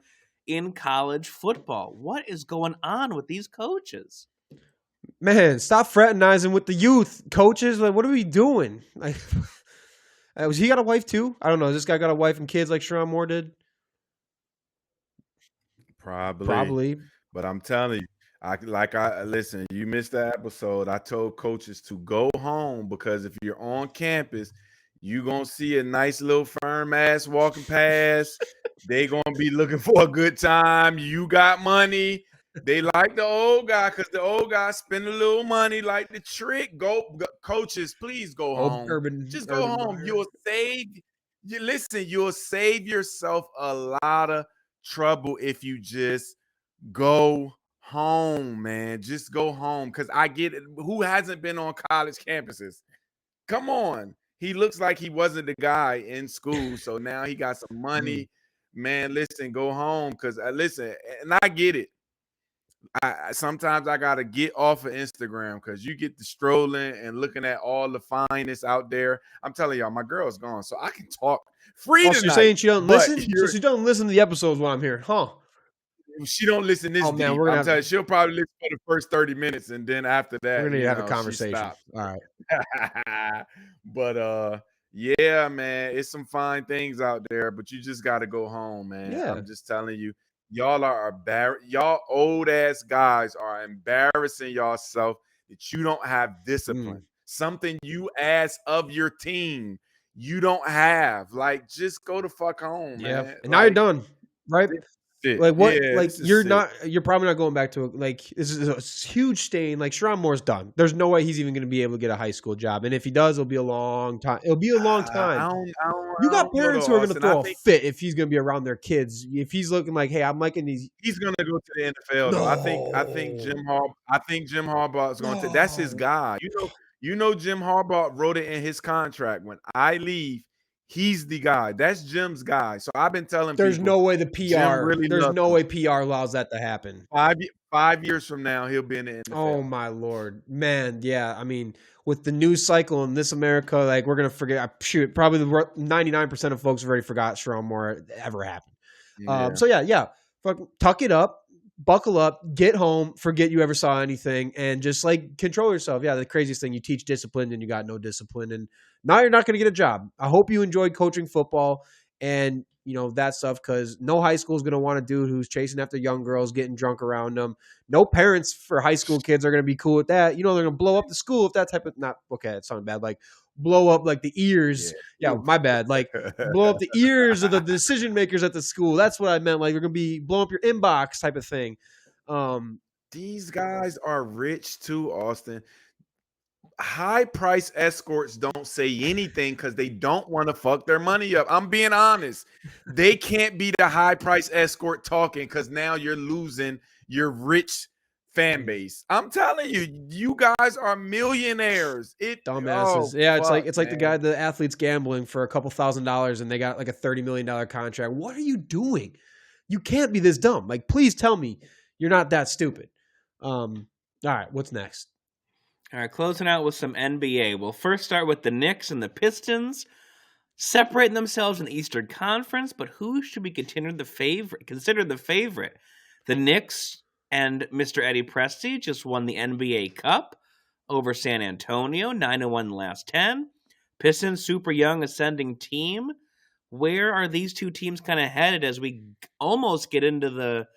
in college football. What is going on with these coaches? Man, stop fraternizing with the youth, coaches. What are we doing? Was he got a wife too? I don't know. This guy got a wife and kids like Sheronne Moore did? Probably. But I'm telling you, listen, you missed that episode. I told coaches to go home because if you're on campus, you're going to see a nice little firm ass walking past. They going to be looking for a good time. You got money. They like the old guy because the old guy spend a little money like the trick. Go coaches, please go home. Just go home. You'll save yourself a lot of trouble if you just go home, man. Just go home. Because I get it. Who hasn't been on college campuses? Come on. He looks like he wasn't the guy in school. So now he got some money. Man, listen, go home. Because listen, and I get it. Sometimes I got to get off of Instagram because you get to strolling and looking at all the finest out there. I'm telling y'all, my girl's gone. So I can talk free tonight. So you're saying she don't listen? So she don't listen to the episodes while I'm here, huh? She don't listen this deep. Man, I'm telling you, she'll probably listen for the first 30 minutes, and then after that, we're gonna have a conversation. All right. But Yeah, man, it's some fine things out there, but you just got to go home, man. Yeah. I'm just telling you, y'all old ass guys are embarrassing yourself that you don't have discipline. Something you ask of your team, you don't have. Like, just go the fuck home, Yeah. man. And now you're Like, done, right? this shit. Like what? Yeah, Like this is sick. you're probably not going back to it. Like this is a huge stain. Like Sheronne Moore's done. There's no way he's even going to be able to get a high school job. And if he does, it'll be a long time. It'll be a long time. You got know parents though, who are going to Austin. throw I a think fit if he's going to be around their kids. If he's looking like, hey, I'm liking these. he's gonna go to the NFL though. I think Jim Harbaugh is going to. That's his No. guy. You know Jim Harbaugh wrote it in his contract. When I leave, he's the guy. That's Jim's guy. So I've been telling There's people, no way the Jim PR. really There's loves no him. way PR allows that to happen. 5 years from now, he'll be in the NFL. Oh my Lord, man! Yeah, I mean, with the news cycle in this America, like we're gonna forget. Shoot, probably 99% of folks have already forgot Sheronne Moore ever happened. Yeah. So yeah, tuck it up, buckle up, get home, forget you ever saw anything, and just like control yourself. Yeah, the craziest thing, you teach discipline and you got no discipline, and now you're not going to get a job. I hope you enjoyed coaching football and that stuff, because no high school is going to want a dude who's chasing after young girls, getting drunk around them. No parents for high school kids are going to be cool with that. They're going to blow up the school if that type of it sounded bad. Like blow up like the ears. Yeah, my bad. Like blow up the ears of the decision makers at the school. That's what I meant. Like they're going to be blowing up your inbox type of thing. These guys are rich too, Austin. High price escorts don't say anything because they don't want to fuck their money up. I'm being honest. They can't be the high price escort talking because now you're losing your rich fan base. I'm telling you, you guys are millionaires. Dumbasses. It's like the athletes gambling for a couple $1,000 and they got like a $30 million contract. What are you doing? You can't be this dumb. Like, please tell me you're not that stupid. All right, what's next? All right, closing out with some NBA. We'll first start with the Knicks and the Pistons, separating themselves in the Eastern Conference, but who should be considered the favorite? The Knicks and Mr. Eddie Presti just won the NBA Cup over San Antonio, 9-1 the last 10. Pistons, super young, ascending team. Where are these two teams kind of headed as we almost get into the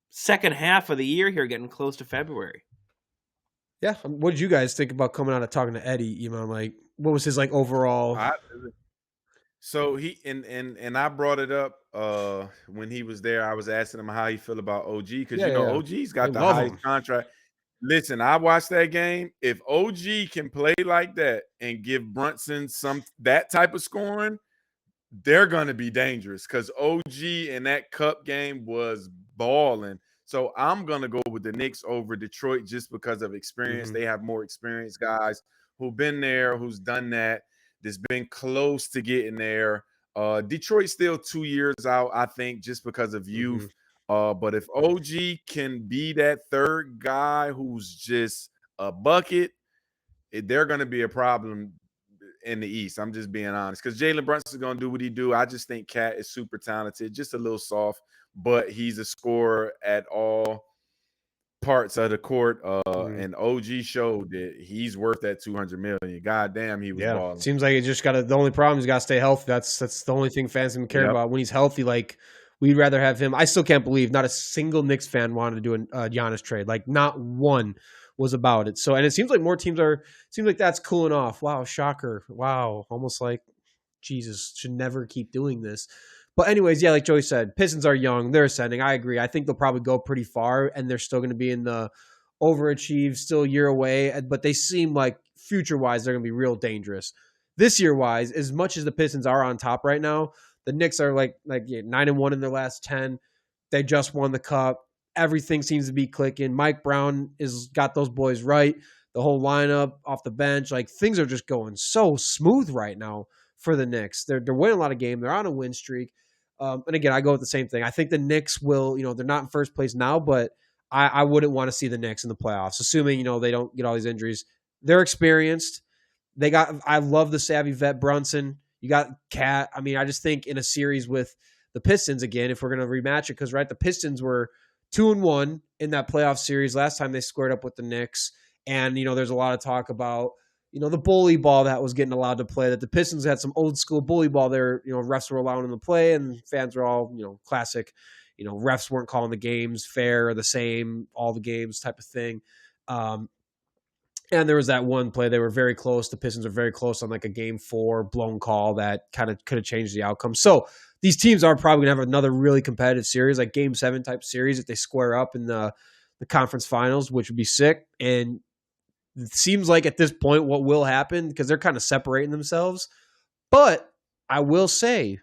second half of the year here, getting close to February? Yeah, what did you guys think about coming out of talking to Eddie? Like, what was his like overall? So he and I brought it up when he was there. I was asking him how he feel about OG because OG's got the highest contract. Listen, I watched that game. If OG can play like that and give Brunson that type of scoring, they're gonna be dangerous because OG in that cup game was balling. So I'm going to go with the Knicks over Detroit just because of experience. Mm-hmm. They have more experienced guys who've been there, who's done that, that's been close to getting there. Detroit's still 2 years out, I think, just because of youth. Mm-hmm. But if OG can be that third guy who's just a bucket, they're going to be a problem in the East. I'm just being honest because Jalen Brunson's going to do what he do. I just think Cat is super talented, just a little soft, but he's a scorer at all parts of the court. And OG showed that he's worth that $200 million. God damn, he was balling. Seems like it just the only problem is got to stay healthy. That's the only thing fans can care about. When he's healthy, like we'd rather have him. I still can't believe not a single Knicks fan wanted to do a Giannis trade. Like not one was about it. So, and it seems like more teams seems like that's cooling off. Wow, shocker. Wow, almost like Jesus should never keep doing this. But anyways, yeah, like Joey said, Pistons are young. They're ascending. I agree. I think they'll probably go pretty far, and they're still going to be in the overachieve, still a year away. But they seem like future-wise, they're going to be real dangerous. This year-wise, as much as the Pistons are on top right now, the Knicks are like 9-1 in their last 10. They just won the cup. Everything seems to be clicking. Mike Brown has got those boys right. The whole lineup off the bench, like things are just going so smooth right now for the Knicks. They're winning a lot of games. They're on a win streak. And again, I go with the same thing. I think the Knicks will, they're not in first place now, but I wouldn't want to see the Knicks in the playoffs, assuming, they don't get all these injuries. They're experienced. I love the savvy vet Brunson. You got Cat. I mean, I just think in a series with the Pistons, again, if we're going to rematch it, because, right, the Pistons were 2-1 in that playoff series last time they squared up with the Knicks. And, there's a lot of talk about the bully ball that was getting allowed to play, that the Pistons had some old school bully ball there, refs were allowing them to play, and fans were all, classic, refs weren't calling the games fair or the same, all the games type of thing. And there was that one play, they were very close. The Pistons were very close on like a game 4 blown call that kind of could have changed the outcome. So these teams are probably going to have another really competitive series, like game 7 type series if they square up in the conference finals, which would be sick. And it seems like at this point what will happen, because they're kind of separating themselves. But I will say,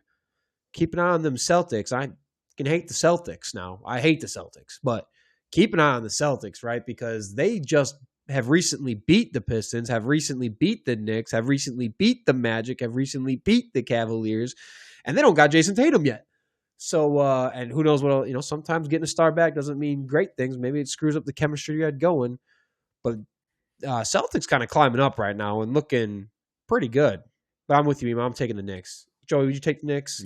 keep an eye on them Celtics. I can hate the Celtics now. I hate the Celtics, but keep an eye on the Celtics, right? Because they just have recently beat the Pistons, have recently beat the Knicks, have recently beat the Magic, have recently beat the Cavaliers, and they don't got Jason Tatum yet. So, and who knows what, sometimes getting a star back doesn't mean great things. Maybe it screws up the chemistry you had going. But Celtics kind of climbing up right now and looking pretty good. But I'm with you, Ema. I'm taking the Knicks. Joey, would you take the Knicks?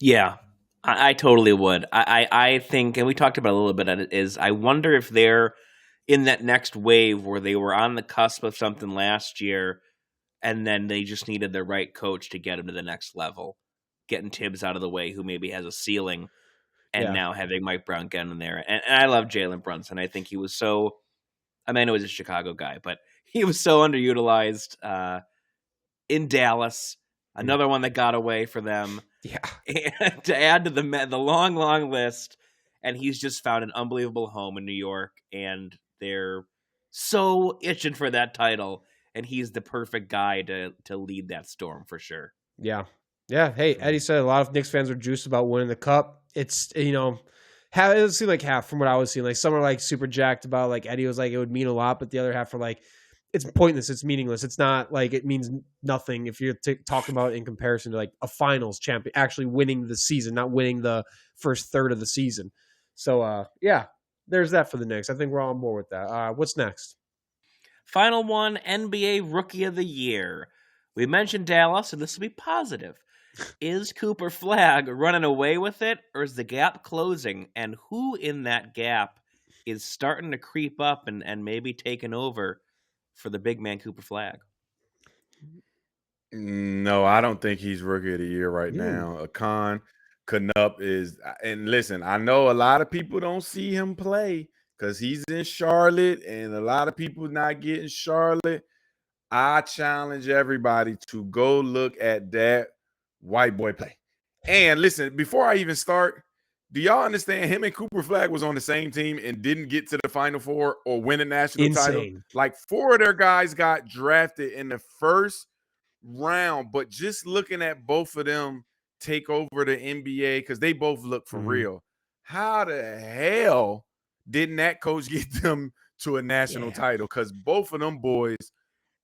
Yeah, I totally would. I think, and we talked about it a little bit, is I wonder if they're in that next wave where they were on the cusp of something last year, and then they just needed the right coach to get them to the next level. Getting Tibbs out of the way, who maybe has a ceiling, and now having Mike Brown get in there. And I love Jalen Brunson. I think he was so, I know he's a Chicago guy, but he was so underutilized in Dallas. Another one that got away for them. Yeah. And to add to the long, long list, and he's just found an unbelievable home in New York, and they're so itching for that title, and he's the perfect guy to lead that storm for sure. Yeah. Yeah. Hey, Eddie said a lot of Knicks fans are juiced about winning the cup. It's, it doesn't seem like half from what I was seeing. Like some are like super jacked about, like Eddie was like, it would mean a lot, but the other half are like, it's pointless. It's meaningless. It's not like it means nothing if you're talking about it in comparison to like a finals champion, actually winning the season, not winning the first third of the season. So, there's that for the Knicks. I think we're all on board with that. What's next? Final one, NBA Rookie of the Year. We mentioned Dallas, and this will be positive. Is Cooper Flagg running away with it, or is the gap closing? And who in that gap is starting to creep up and maybe taking over for the big man Cooper Flagg? No, I don't think he's Rookie of the Year right now. Canup is, and listen, I know a lot of people don't see him play because he's in Charlotte, and a lot of people not getting Charlotte. I challenge everybody to go look at that white boy play. And listen, before I even start, do y'all understand him and Cooper Flagg was on the same team and didn't get to the Final Four or win a national title? Like 4 of their guys got drafted in the first round, but just looking at both of them take over the NBA because they both look for real. How the hell didn't that coach get them to a national title? Because both of them boys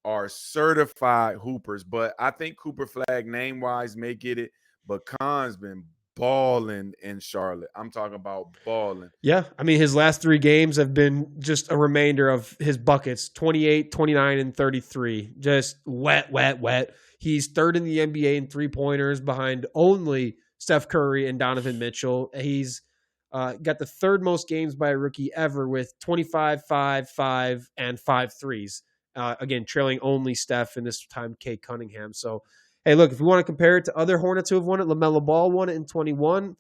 are certified hoopers. But I think Cooper Flagg name-wise may get it, but Khan's been balling in Charlotte. I'm talking about balling. Yeah, I mean, his last 3 games have been just a remainder of his buckets, 28, 29, and 33. Just wet. He's third in the NBA in three-pointers behind only Steph Curry and Donovan Mitchell. He's got the 3rd most games by a rookie ever with 25, 5, 5, and 5 threes. Again, trailing only Steph, and this time Kate Cunningham. So, hey, look, if we want to compare it to other Hornets who have won it, LaMelo Ball won it in 21.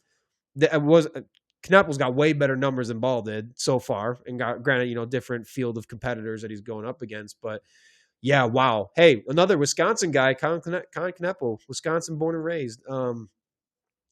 Knapple's got way better numbers than Ball did so far, and got, granted, different field of competitors that he's going up against. But, yeah, wow. Hey, another Wisconsin guy, Colin Knappel, Wisconsin born and raised.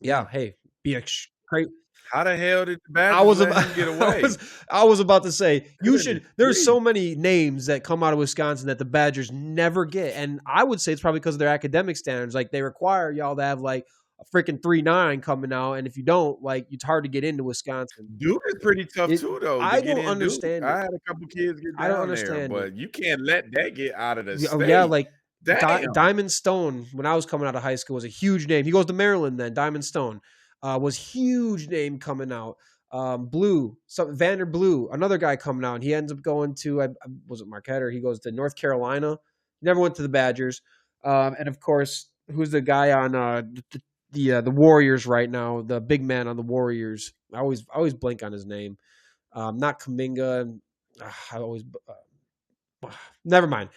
Hey, be a great. How the hell did the Badgers let him get away? I was about to say, there's so many names that come out of Wisconsin that the Badgers never get. And I would say it's probably because of their academic standards. Like, they require y'all to have, like, a freaking 3.9 coming out. And if you don't, like, it's hard to get into Wisconsin. Duke is pretty tough, too, though. I don't understand. I had a couple kids get down there, but you can't let that get out of the state. Yeah, like, Diamond Stone, when I was coming out of high school, was a huge name. He goes to Maryland then, Diamond Stone. Was huge name coming out. Vander Blue, another guy coming out, and he ends up going to, was it Marquette, or he goes to North Carolina. Never went to the Badgers. And of course, who's the guy on the Warriors right now? The big man on the Warriors. I always blank on his name. Not Kuminga. never mind.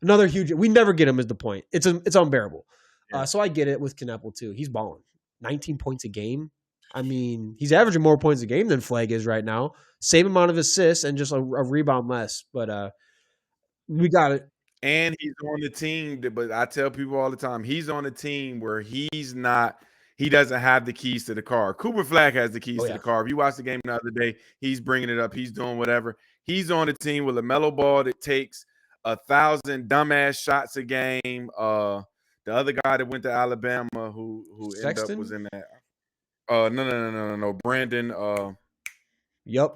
Another huge. We never get him is the point. It's unbearable. Yeah. So I get it with Knepple too. He's balling. 19 points a game. I mean, he's averaging more points a game than Flag is right now. Same amount of assists and just a rebound less. But we got it. And he's on the team, but I tell people all the time, he's on a team where he doesn't have the keys to the car. Cooper Flag has the keys to the car. If you watch the game the other day, he's bringing it up. He's doing whatever. He's on a team with LaMelo Ball that takes 1,000 dumbass shots a game. The other guy that went to Alabama who ended up was in that. No. Brandon. Yep.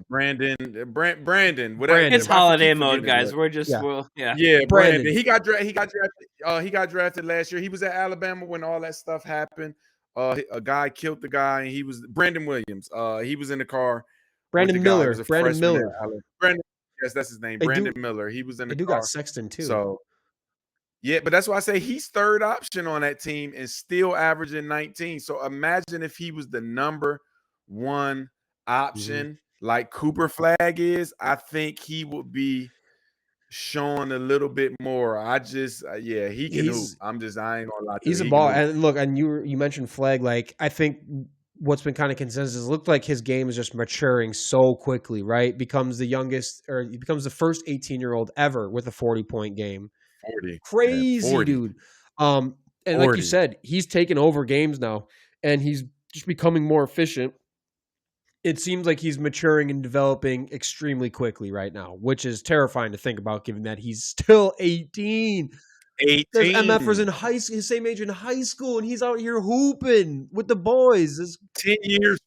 Brandon, Brandon. It's holiday mode, guys. We're just, Brandon. He got drafted last year. He was at Alabama when all that stuff happened. A guy killed the guy, and he was Brandon Williams. He was in the car. Brandon Miller. Brandon, yes, that's his name. Brandon Miller. He was in the car. Got Sexton too. So, yeah, but that's why I say he's third option on that team and still averaging 19. So imagine if he was the number one option like Cooper Flag is. I think he would be showing a little bit more. He can hoop. I ain't gonna lie to you. He's a ball. And look, and you mentioned Flag. Like, I think what's been kind of consensus is it looked like his game is just maturing so quickly, right? Becomes the youngest, or he becomes the first 18-year-old ever with a 40-point game. 40. Crazy, 40. Dude. And 40. Like you said, he's taking over games now, and he's just becoming more efficient. It seems like he's maturing and developing extremely quickly right now, which is terrifying to think about given that he's still 18. There's MFers in his same age in high school, and he's out here hooping with the boys. It's 10 years.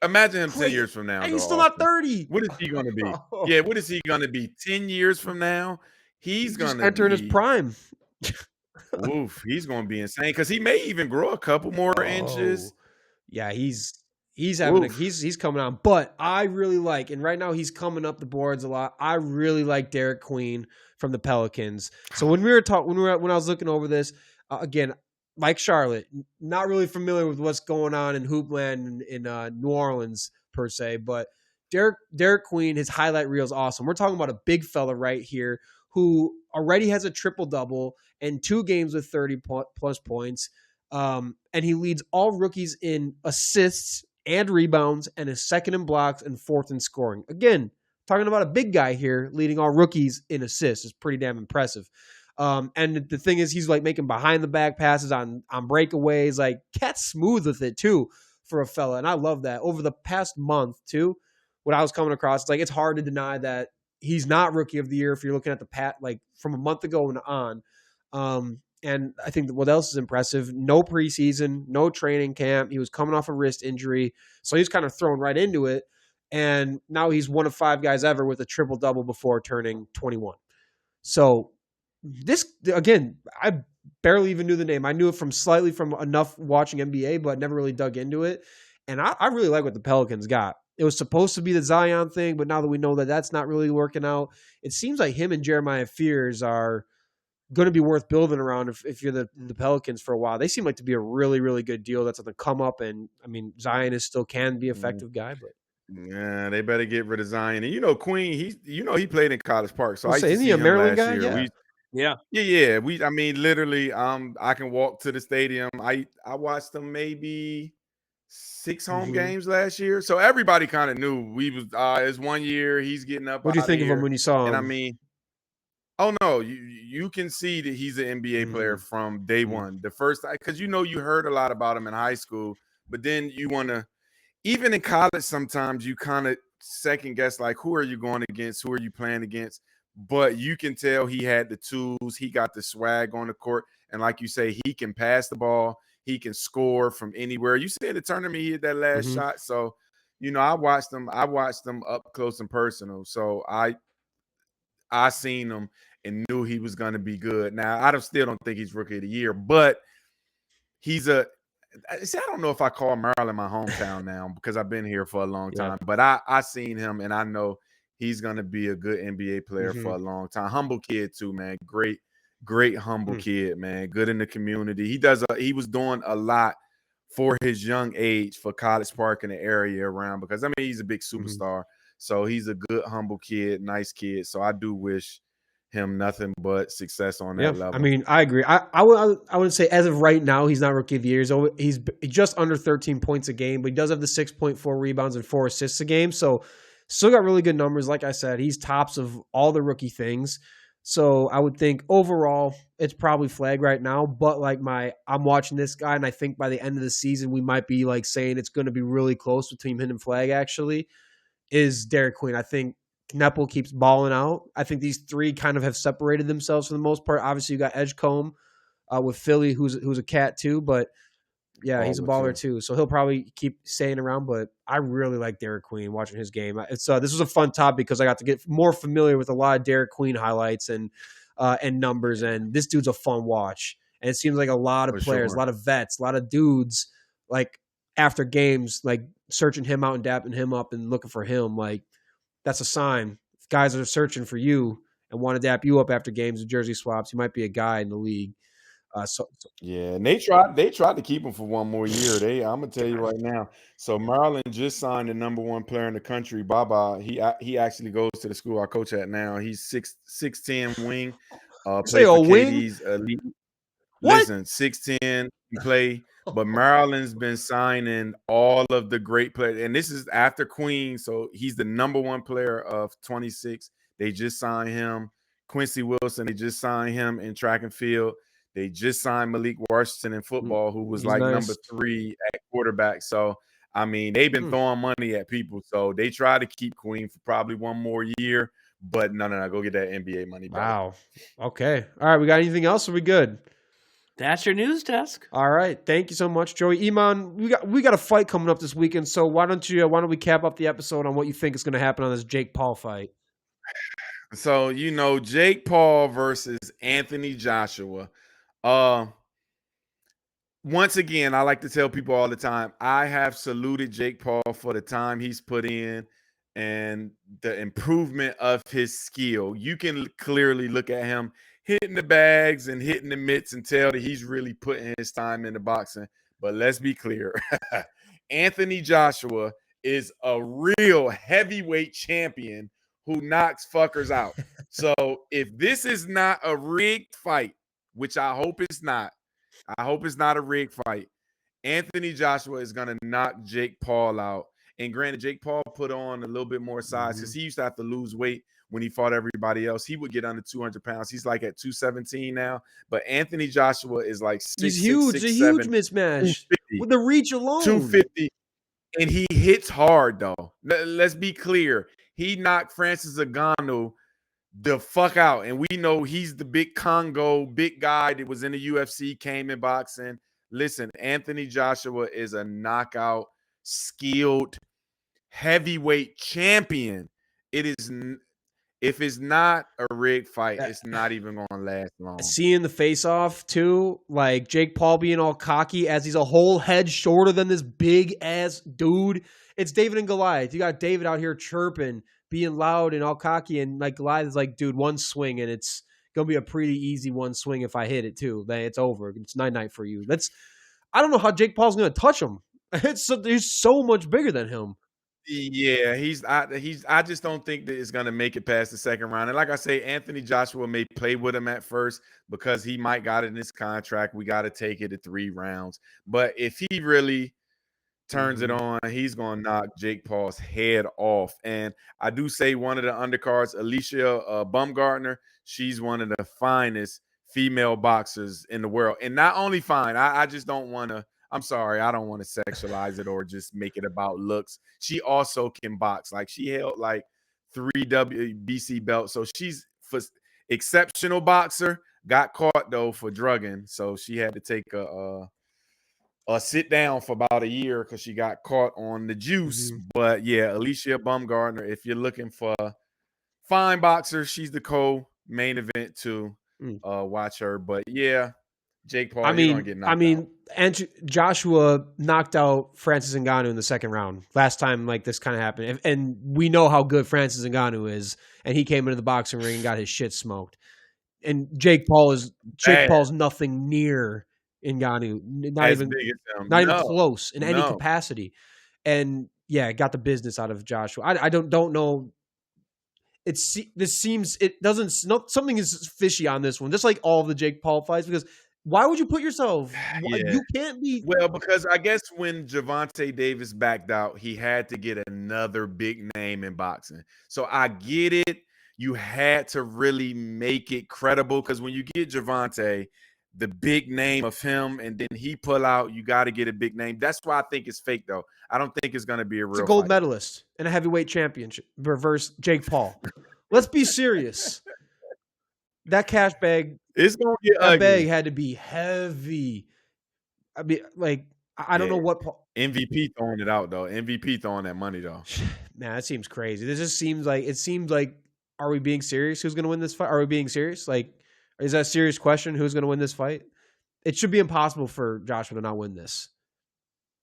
Imagine him 10 years from now. And he's still not 30. What is he going to be? Yeah, what is he going to be 10 years from now? He's going to enter in his prime. Oof, he's going to be insane because he may even grow a couple more inches. Yeah, he's coming on, but I really like, and right now he's coming up the boards a lot. I really like Derek Queen from the Pelicans. So when I was looking over this again, like Charlotte, not really familiar with what's going on in Hoopland in New Orleans per se, but Derek Queen, his highlight reel is awesome. We're talking about a big fella right here who already has a triple double and 2 games with 30 plus points, and he leads all rookies in assists and rebounds, and is second in blocks and fourth in scoring. Again, talking about a big guy here leading all rookies in assists is pretty damn impressive. And the thing is, he's like making behind the back passes on breakaways. Like, cat's smooth with it too for a fella, and I love that. Over the past month too, what I was coming across, it's hard to deny that he's not rookie of the year if you're looking at the from a month ago and on. And I think what else is impressive, no preseason, no training camp. He was coming off a wrist injury, so he's kind of thrown right into it. And now he's one of 5 guys ever with a triple-double before turning 21. So this, again, I barely even knew the name. I knew it from enough watching NBA, but never really dug into it. And I really like what the Pelicans got. It was supposed to be the Zion thing, but now that we know that that's not really working out, it seems like him and Jeremiah Fears are going to be worth building around if you're the Pelicans for a while. They seem like to be a really, really good deal that's on the come up. And I mean, Zion still can be an effective guy, but yeah, they better get rid of Zion. And Queen, he played in College Park. So isn't he a Maryland guy? Yeah. Yeah. I mean, literally, I can walk to the stadium. I watched them maybe 6 home games last year. So everybody kind of knew it's 1 year. He's getting up. What do you think of him when you saw him? And I mean, oh no, you can see that he's an NBA player from day one. The first, because you heard a lot about him in high school, but then you want to, even in college, sometimes you kind of second guess, like, who are you going against? Who are you playing against? But you can tell he had the tools. He got the swag on the court. And like you say, he can pass the ball. He can score from anywhere. You see in the tournament, he hit that last shot. So, I watched him up close and personal. So I seen him and knew he was going to be good. Now, I still don't think he's rookie of the year, but I don't know if I call Maryland my hometown now because I've been here for a long time, but I seen him and I know he's going to be a good NBA player for a long time. Humble kid too, man. Great humble kid, man. Good in the community. He was doing a lot for his young age for College Park and the area around because, I mean, he's a big superstar. So he's a good, humble kid, nice kid. So I do wish him nothing but success on that level. I mean, I agree. I would say as of right now, he's not rookie of the year. He's just under 13 points a game, but he does have the 6.4 rebounds and 4 assists a game. So still got really good numbers. Like I said, he's tops of all the rookie things. So I would think overall it's probably Flag right now. But like I'm watching this guy, and I think by the end of the season we might be like saying it's going to be really close between him and Flag. Actually, is Derek Queen. I think Knepple keeps balling out. I think these three kind of have separated themselves for the most part. Obviously, you got Edgecombe with Philly, who's a cat too, but yeah, he's a baller too. So he'll probably keep staying around. But I really like Derek Queen watching his game. So this was a fun topic because I got to get more familiar with a lot of Derek Queen highlights and numbers. And this dude's a fun watch. And it seems like a lot of players, a lot of vets, a lot of dudes, like after games, like searching him out and dapping him up and looking for him. Like that's a sign. If guys are searching for you and want to dap you up after games and jersey swaps, you might be a guy in the league. Yeah, and they tried to keep him for one more year. I'm gonna tell you right now. So Maryland just signed the number 1 player in the country, Baba. He actually goes to the school I coach at now. He's 6'10" wing. Played for KD's elite. What? Listen, 6'10" play, but Maryland's been signing all of the great players, and this is after Queen. So he's the number 1 player of 26. They just signed him. Quincy Wilson, they just signed him in track and field. They just signed Malik Washington in football, who was number 3 at quarterback. So, I mean, they've been throwing money at people. So they try to keep Queen for probably one more year. But no, go get that NBA money. Wow. Okay. All right. We got anything else? Are we good? That's your news desk. All right. Thank you so much, Joey. Iman, we got a fight coming up this weekend. So why don't we cap up the episode on what you think is going to happen on this Jake Paul fight? So, Jake Paul versus Anthony Joshua. Once again, I like to tell people all the time, I have saluted Jake Paul for the time he's put in and the improvement of his skill. You can clearly look at him hitting the bags and hitting the mitts and tell that he's really putting his time into boxing. But let's be clear. Anthony Joshua is a real heavyweight champion who knocks fuckers out. So if this is not a rigged fight, which I hope it's not, a rigged fight, Anthony Joshua is going to knock Jake Paul out. And granted, Jake Paul put on a little bit more size because he used to have to lose weight when he fought everybody else. He would get under 200 pounds. He's like at 217 now. But Anthony Joshua is like 6'6", he's huge. It's a huge mismatch. With the reach alone. 250. And he hits hard, though. Let's be clear. He knocked Francis Ngannou the fuck out. And we know he's the big Congo, big guy that was in the UFC, came in boxing. Listen, Anthony Joshua is a knockout, skilled, heavyweight champion. If it's not a rigged fight, it's not even going to last long. Seeing the face-off, too, like Jake Paul being all cocky as he's a whole head shorter than this big-ass dude. It's David and Goliath. You got David out here chirping, being loud and all cocky, and like Goliath is like, dude, one swing, and it's going to be a pretty easy one swing if I hit it, too. Then it's over. It's night-night for you. I don't know how Jake Paul's going to touch him. He's so much bigger than him. Yeah, I just don't think that it's going to make it past the second round. And like I say, Anthony Joshua may play with him at first because he might got it in his contract. We got to take it to 3 rounds. But if he really turns it on, he's going to knock Jake Paul's head off. And I do say one of the undercards, Alicia Baumgartner, she's one of the finest female boxers in the world. And not only fine, I just don't want to, I'm sorry, I don't want to sexualize it or just make it about looks. She also can box. Like she held like 3 WBC belts. So she's exceptional boxer. Got caught though for drugging. So she had to take a sit down for about a year because she got caught on the juice. But yeah, Alicia Baumgartner, if you're looking for fine boxer, she's the co-main event to watch her. But yeah, Jake Paul, you're gonna get knocked out. And Joshua knocked out Francis Ngannou in the second round. Last time like this kind of happened. And we know how good Francis Ngannou is. And he came into the boxing ring and got his shit smoked. And Jake Paul's nothing near Ngannou. Not even close in any capacity. And got the business out of Joshua. I don't know. Something is fishy on this one, just like all the Jake Paul fights, because why would you put yourself? Yeah. You can't be. Well, because I guess when Gervonta Davis backed out, he had to get another big name in boxing. So I get it. You had to really make it credible, because when you get Gervonta, the big name of him, and then he pull out, you got to get a big name. That's why I think it's fake, though. I don't think it's going to be a real It's a gold fight. medalist and a heavyweight championship versus Jake Paul. Let's be serious. That cash bag, it's going to get that ugly. bag had to be heavy. I mean, like, I don't know what MVP throwing it out, though. MVP throwing that money, though. Man, that seems crazy. This just seems like, are we being serious? Who's going to win this fight? Are we being serious? Like, is that a serious question? Who's going to win this fight? It should be impossible for Joshua to not win this.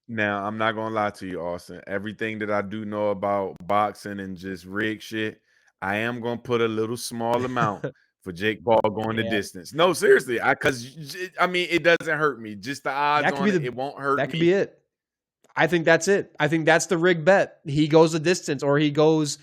Now, I'm not going to lie to you, Austin. Everything that I do know about boxing and just rig shit, I am going to put a little small amount for Jake Paul going the distance. No, seriously. Because, I mean, it doesn't hurt me. Just the odds on it won't hurt me. That could be it. I think that's it. I think that's the rig bet. He goes the distance, or he goes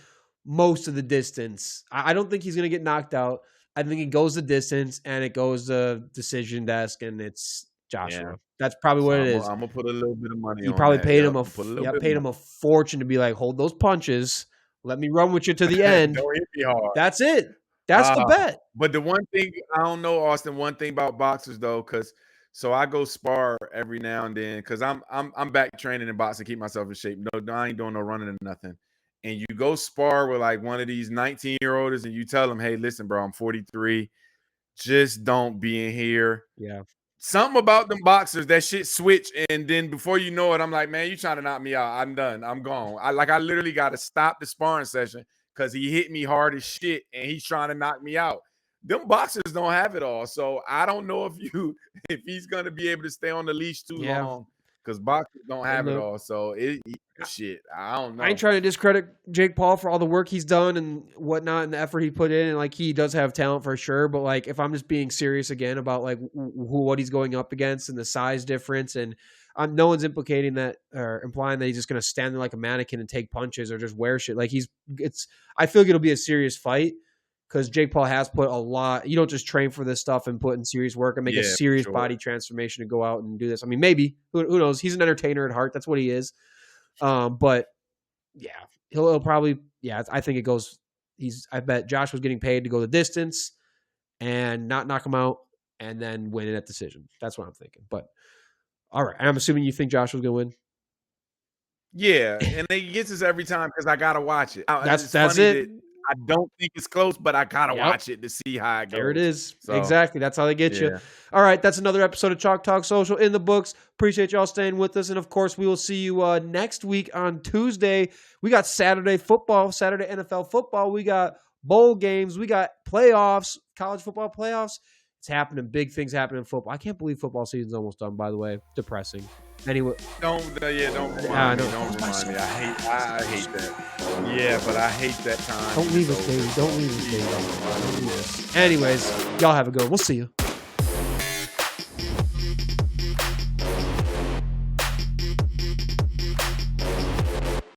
most of the distance. I don't think he's going to get knocked out. I think he goes the distance, and it goes the decision desk, and it's Joshua. Yeah. That's probably what it is. I'm going to put a little bit of money on You probably that. paid him a fortune to be like, hold those punches. Let me run with you to the end. Don't hit me hard. That's it. That's the bet. But the one thing, I don't know, Austin, one thing about boxers, though, because so I go spar every now and then, because I'm back training in boxing, keep myself in shape. No, I ain't doing no running or nothing. And you go spar with like one of these 19-year-olds, and you tell them, hey, listen, bro, I'm 43. Just don't be in here. Yeah. Something about them boxers, that shit switch, and then before you know it, I'm like, man, you trying to knock me out. I'm done. I'm gone. I literally got to stop the sparring session because he hit me hard as shit, and he's trying to knock me out. Them boxers don't have it all. So I don't know if he's going to be able to stay on the leash too long, because boxers don't have it all. So shit, I don't know. I ain't trying to discredit Jake Paul for all the work he's done and whatnot and the effort he put in. And like, he does have talent for sure. But like, if I'm just being serious again about like what he's going up against and the size difference, and no one's implicating that or implying that he's just going to stand there like a mannequin and take punches or just wear shit. Like I feel like it'll be a serious fight, because Jake Paul has put a lot. You don't just train for this stuff and put in serious work and make a serious body transformation to go out and do this. I mean, maybe who knows? He's an entertainer at heart. That's what he is. But yeah, he'll probably, I think it goes, I bet Joshua's getting paid to go the distance and not knock him out and then win it at decision. That's what I'm thinking. But all right. I'm assuming you think Joshua's going to win. Yeah. And he gets this every time because I got to watch it. That's it. I don't think it's close, but I got to watch it to see how it goes. There it is. So, exactly. That's how they get you. All right. That's another episode of Chalk Talk Social in the books. Appreciate y'all staying with us. And, of course, we will see you next week on Tuesday. We got Saturday NFL football. We got bowl games. We got playoffs, college football playoffs. It's happening. Big things happening in football. I can't believe football season's almost done, by the way. Depressing. Anyway. Don't remind me. I hate that. Yeah, but I hate that time. Don't leave us, baby. Don't leave us, baby. Anyways, y'all have a good one. We'll see you.